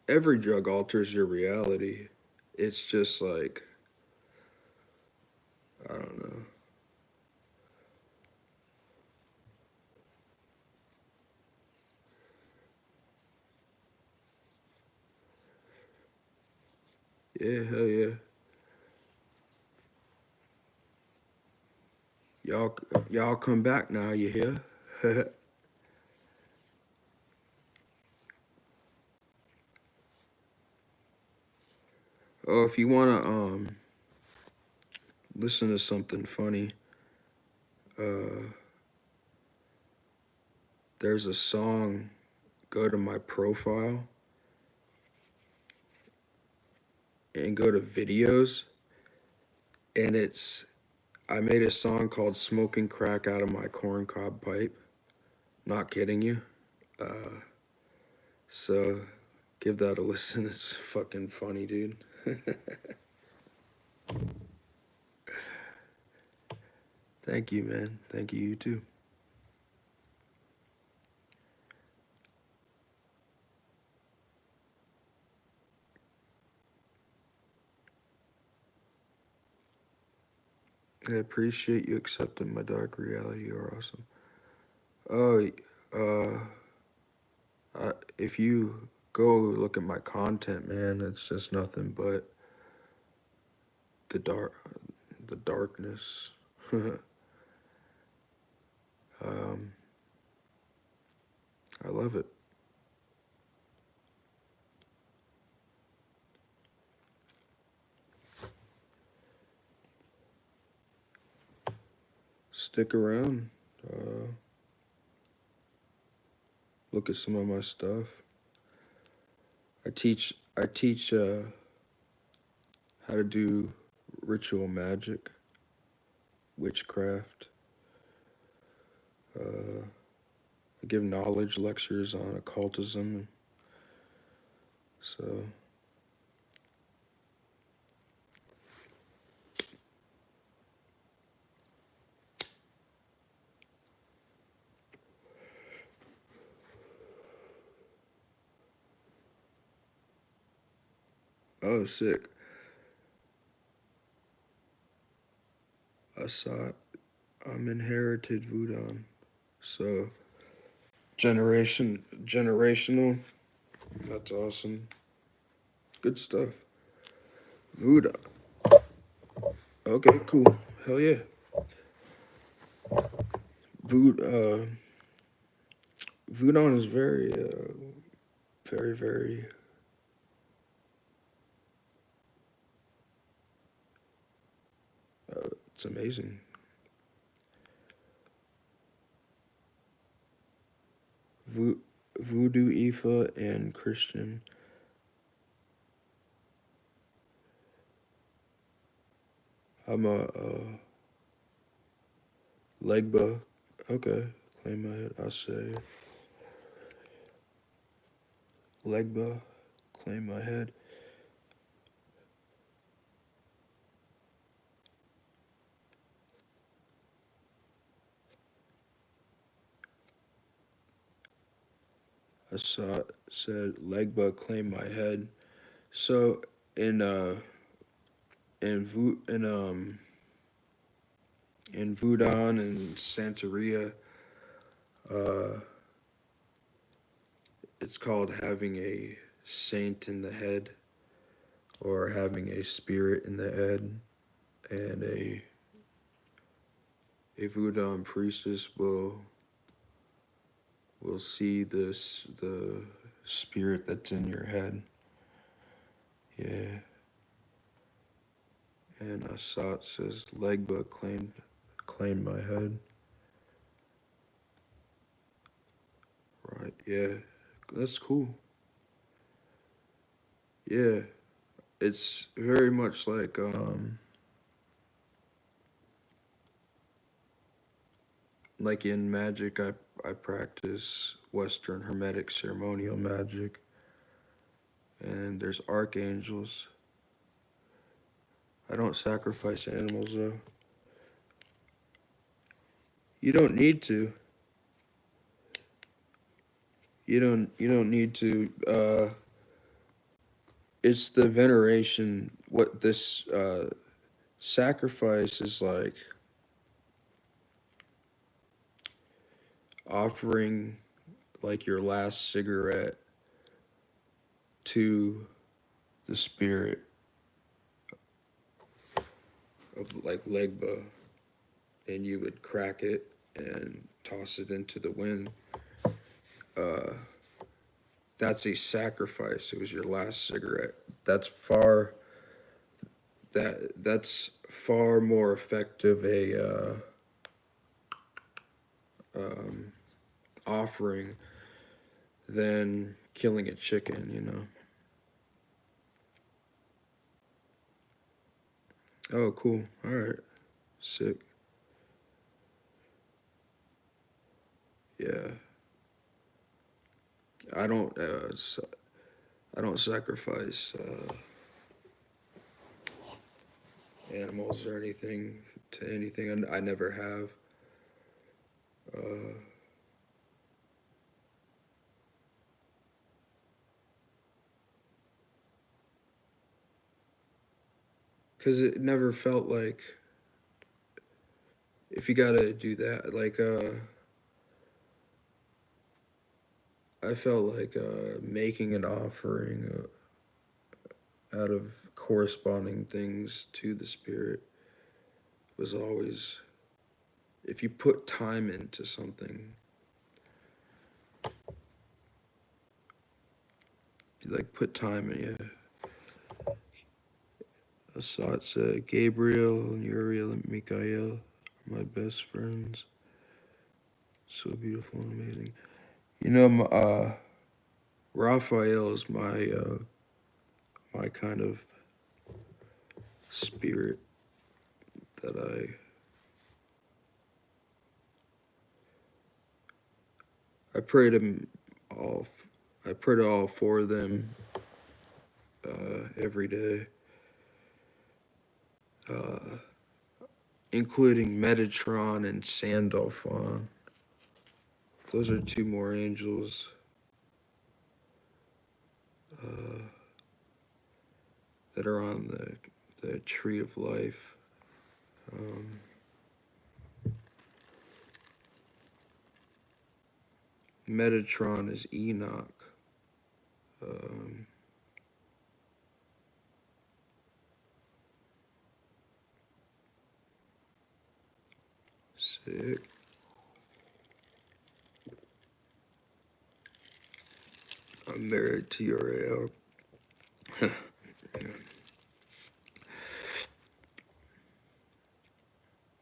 every drug alters your reality. It's just like, I don't know. Yeah, hell yeah. Y'all, y'all come back now. You hear? Oh, if you wanna listen to something funny, uh, there's a song. Go to my profile and go to videos, and I made a song called "Smoking Crack Out of My Corncob Pipe." Not kidding you. So give that a listen. It's fucking funny, dude. Thank you, man. Thank you, you too. I appreciate you accepting my dark reality. You're awesome. Oh, if you go look at my content, man, it's just nothing but the darkness. um, I love it. Stick around. Look at some of my stuff. I teach how to do ritual magic, witchcraft. I give knowledge lectures on occultism. So, oh, sick. I saw it. I'm inherited Voodoo. So, generational. That's awesome. Good stuff. Voodoo. Okay, cool. Hell yeah. Voodoo is very. It's amazing. Voodoo, Ifa, and Christian. I'm a Legba. Okay, claim my head. I say Legba, claim my head. I saw it said Legba, claim my head. So in in Voodoo and Santeria, uh, it's called having a saint in the head or having a spirit in the head, and a Voodoo priestess will see the spirit that's in your head. Yeah. And I saw it says Legba claimed my head. Right, yeah. That's cool. Yeah. It's very much like in magic I practice Western Hermetic ceremonial magic, and there's archangels. I don't sacrifice animals though. You don't need to. You don't need to. It's the veneration. What this sacrifice is like offering like your last cigarette to the spirit of like Legba, and you would crack it and toss it into the wind. Uh, that's a sacrifice. It was your last cigarette. That's far more effective a offering than killing a chicken. Oh, cool. All right. Sick. Yeah. I don't. I don't sacrifice animals or anything. to anything. I never have. Because it never felt like, if you gotta do that, like, I felt like making an offering out of corresponding things to the Spirit was always, if you put time into something, you like put time in it. I saw it said Gabriel and Uriel and Michael are my best friends. So beautiful and amazing. You know, Raphael is my kind of spirit that I pray to all. I pray to all four of them every day, including Metatron and Sandalphon. Those are two more angels that are on the tree of life. Metatron is Enoch. Sick. I'm married to Uriel.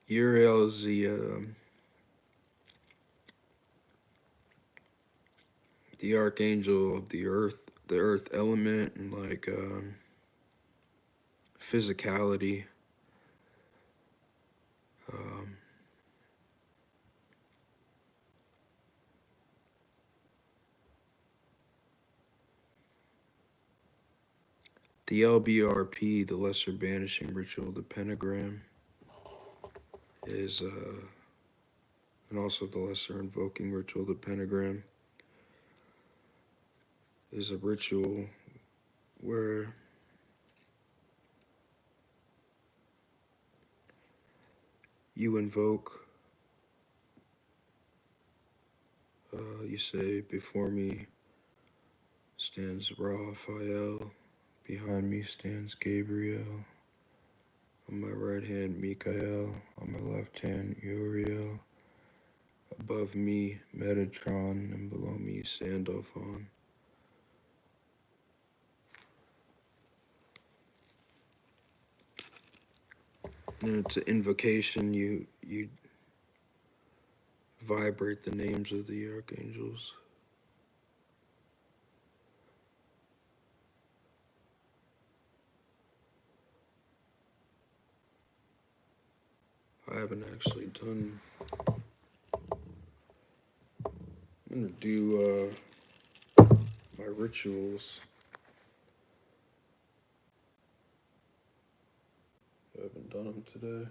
Uriel is the archangel of the earth element, and like physicality. The LBRP, the Lesser Banishing Ritual, the Pentagram, is, and also the Lesser Invoking Ritual, the Pentagram, is a ritual where you invoke, you say, before me stands Raphael, behind me stands Gabriel, on my right hand Michael, on my left hand Uriel, above me Metatron, and below me Sandalphon. And it's an invocation. You vibrate the names of the archangels. I haven't actually done. I'm gonna do my rituals. I haven't done them today.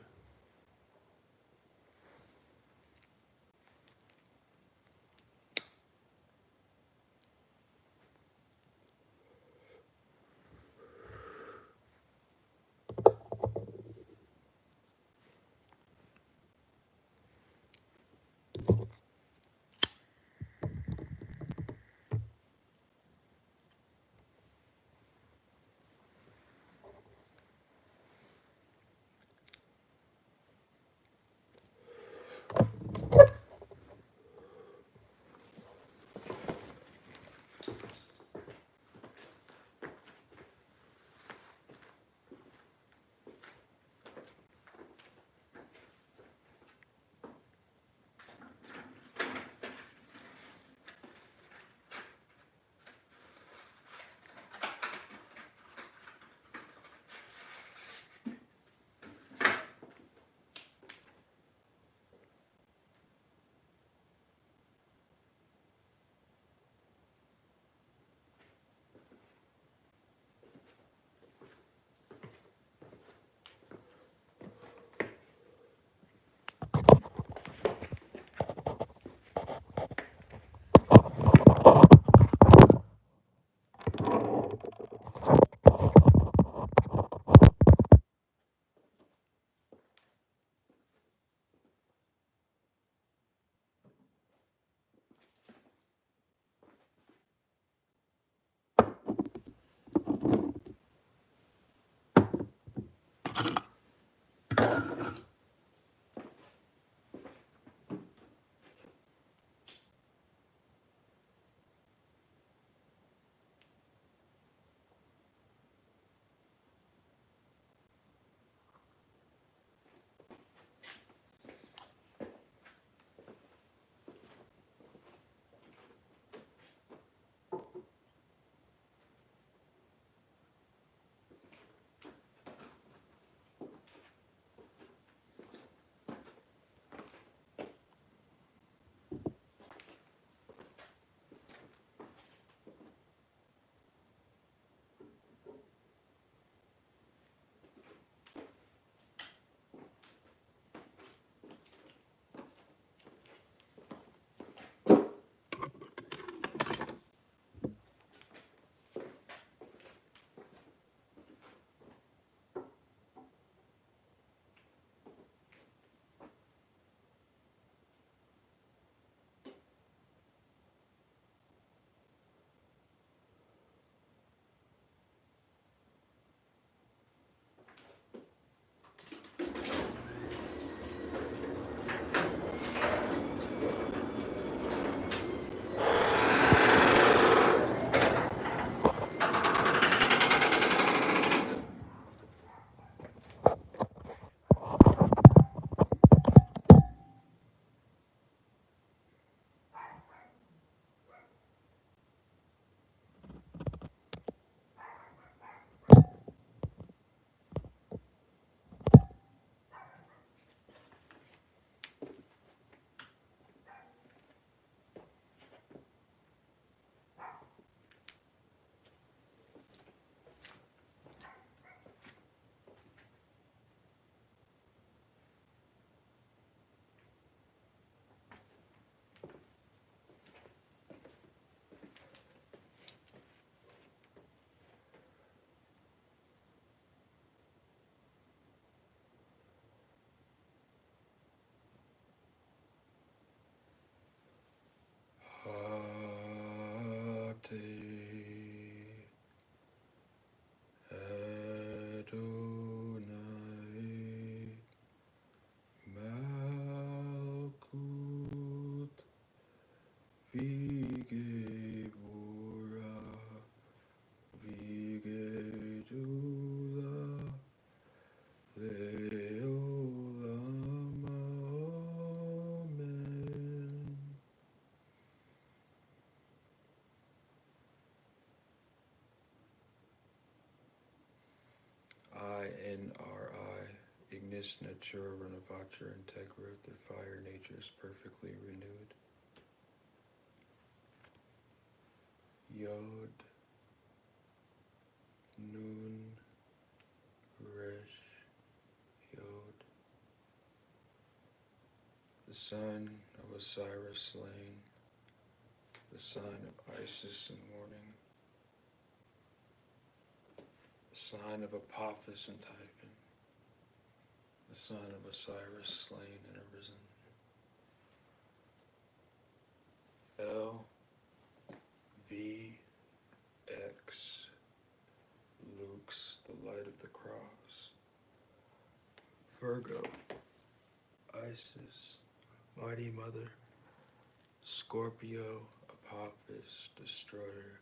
Vige Bura, Vige Dula, Leolam, Amen. I, Ignis Natura Renovator Integra, the fire nature is perfectly renewed. Yod, Nun, Resh, Yod. The sign of Osiris slain, the sign of Isis in mourning, the sign of Apophis and Typhon, the sign of Osiris slain and arisen. L, V, X, Lux, the light of the cross. Virgo, Isis, Mighty Mother. Scorpio, Apophis, Destroyer.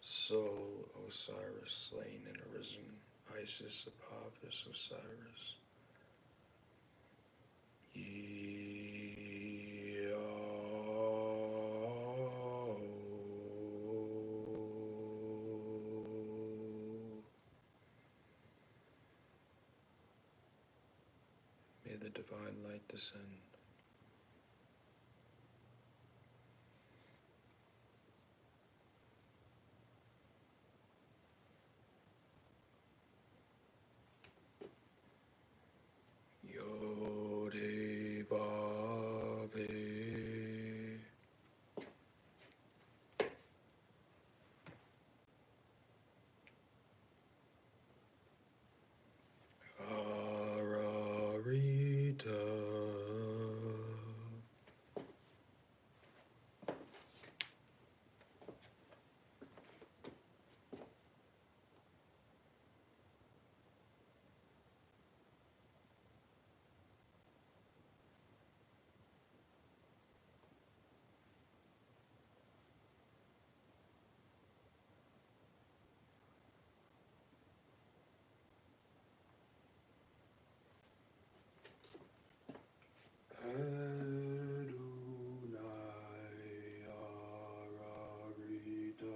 Soul, Osiris, slain and arisen. Isis, Apophis, Osiris. May the divine light descend. Yode Vave. Ararita. Adonai Ararita.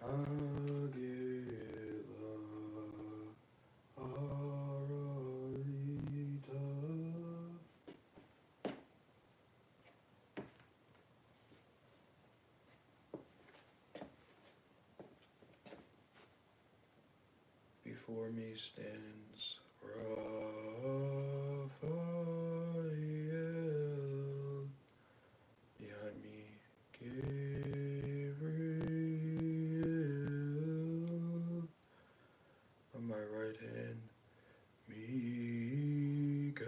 Agila Ararita. Before me stands Raphael, behind me Gabriel, on my right hand Mikael,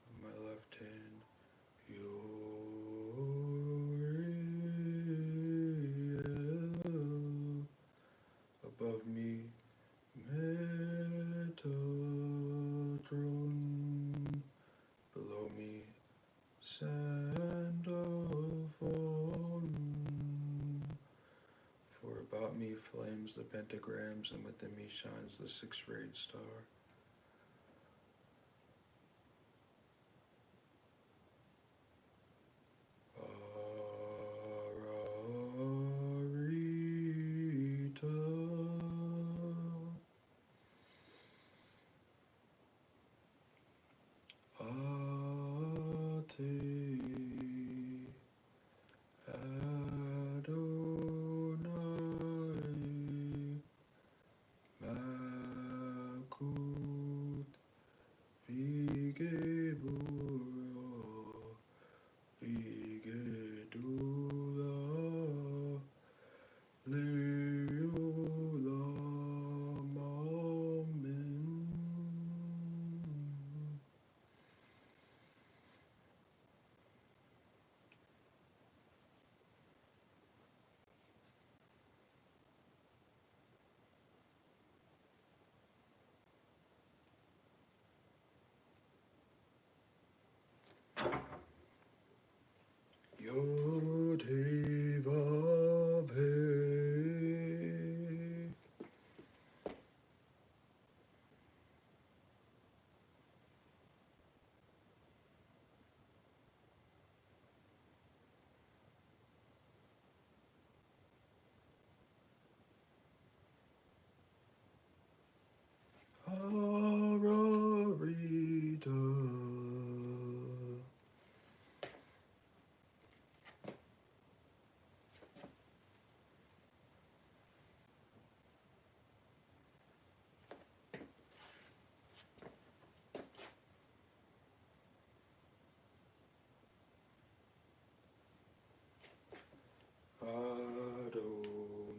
on my left hand Uriel, above me Metatron, below me Sandalphon, for about me flames the pentagrams, and within me shines the six-rayed star.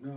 I,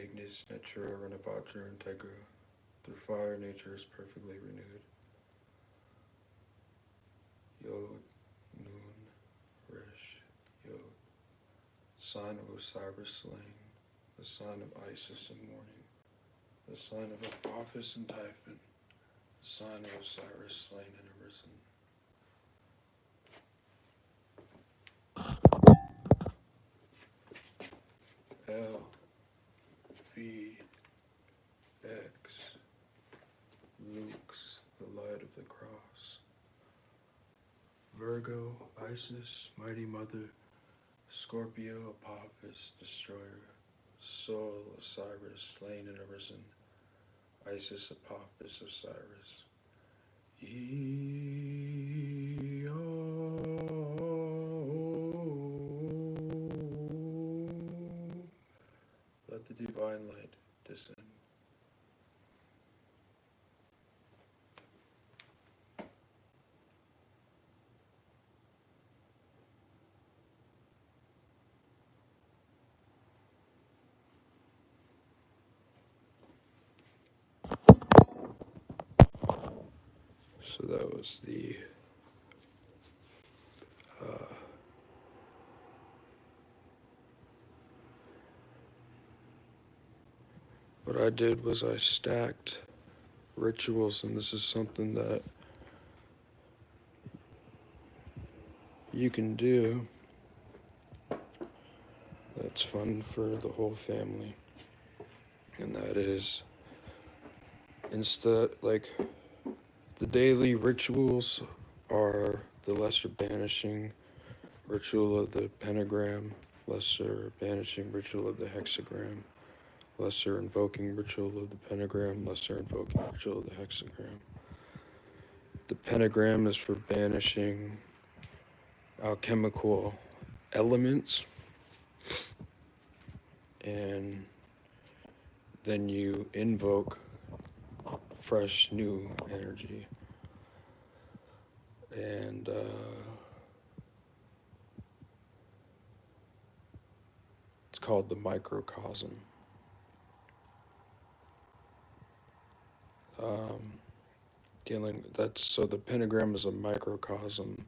Ignis Natura Renovator Integra. Through fire, nature is perfectly renewed. Yod, Nun, Resh, Yod. Sign of Osiris slain. The sign of Isis in mourning. The sign of Apophis and Typhon. The sign of Osiris slain and arisen. L, V, X, Lux, the light of the cross. Virgo, Isis, mighty mother. Scorpio, Apophis, destroyer. Sol, Osiris, slain and arisen. Isis, Apophis, Osiris. Let the divine light descend. So that was the what I did was I stacked rituals, and this is something that you can do that's fun for the whole family. And that is, instead, like, the daily rituals are the lesser banishing ritual of the pentagram, lesser banishing ritual of the hexagram, lesser invoking ritual of the pentagram, lesser invoking ritual of the hexagram. The pentagram is for banishing alchemical elements, and then you invoke fresh new energy. And it's called the microcosm. So the pentagram is a microcosm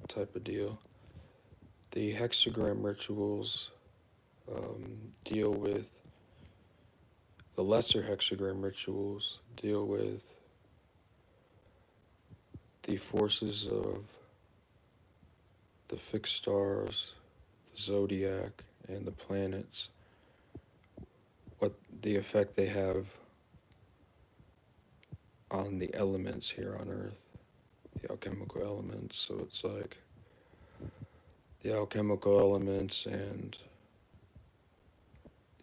type of deal. The hexagram rituals deal with, the lesser hexagram rituals deal with the forces of the fixed stars, the zodiac, and the planets, what the effect they have on the elements here on Earth, the alchemical elements. So it's like the alchemical elements and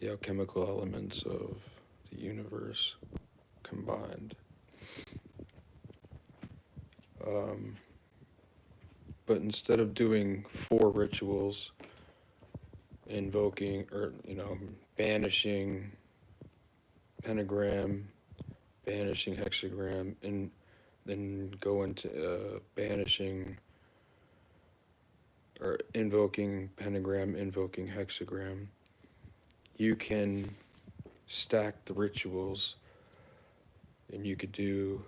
the alchemical elements of the universe combined. But instead of doing 4 rituals, invoking or banishing pentagram, banishing hexagram, and then go into banishing or invoking pentagram, invoking hexagram, you can stack the rituals, and you could do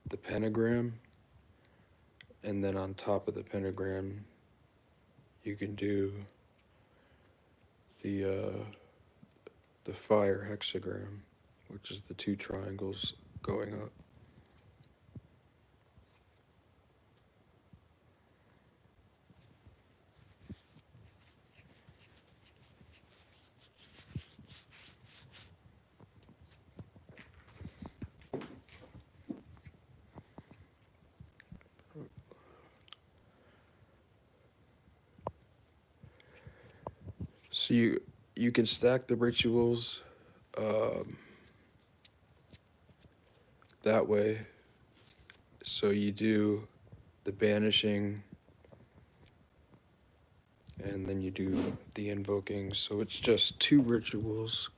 the pentagram, and then on top of the pentagram you can do the fire hexagram, which is the 2 triangles going up. So you can stack the rituals that way. So you do the banishing, and then you do the invoking. So it's just 2 rituals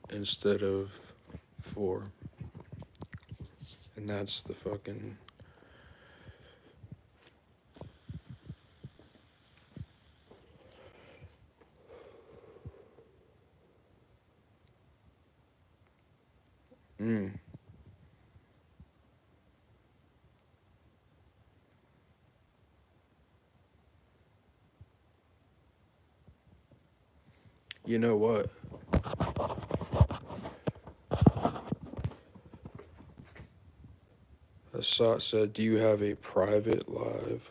instead of 4. And that's the fucking... You know what? Assat said, do you have a private live?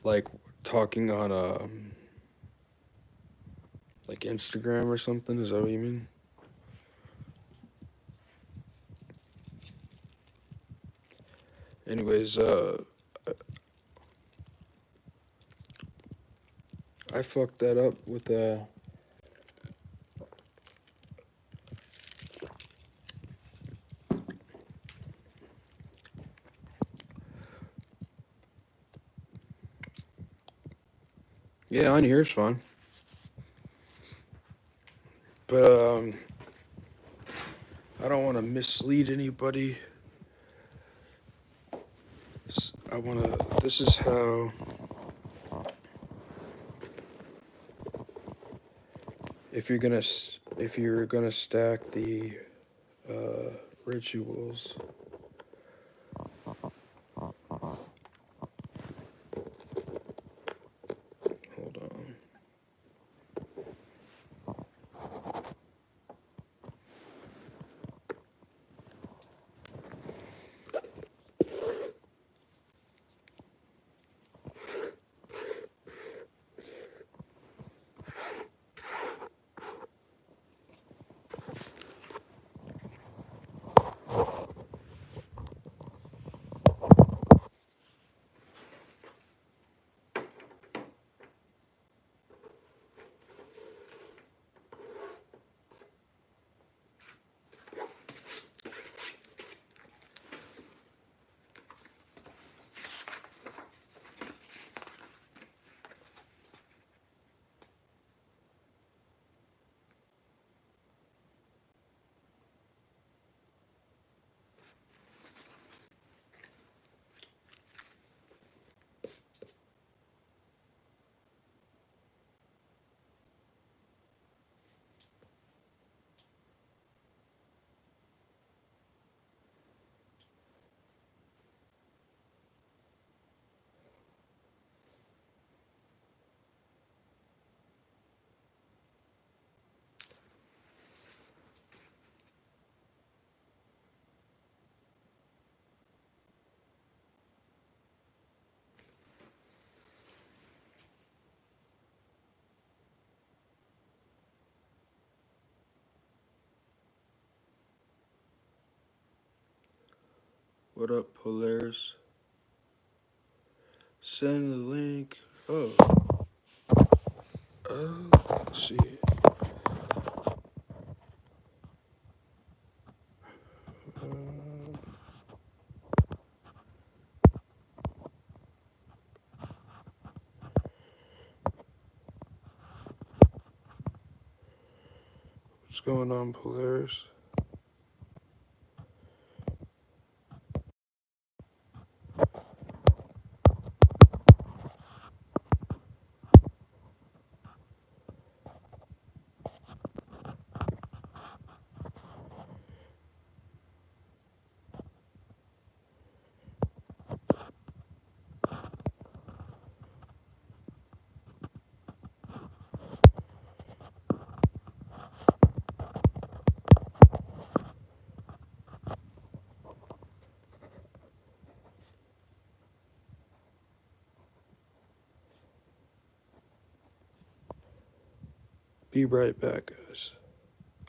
Like talking on like Instagram or something? Is that what you mean? Anyways, I fucked that up with yeah, on here is fine. But I don't want to mislead anybody. This is how if you're gonna stack the rituals. Hold on. What up, Polaris? Send the link. Oh. Shit. What's going on, Polaris? Be right back, guys.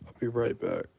I'll be right back.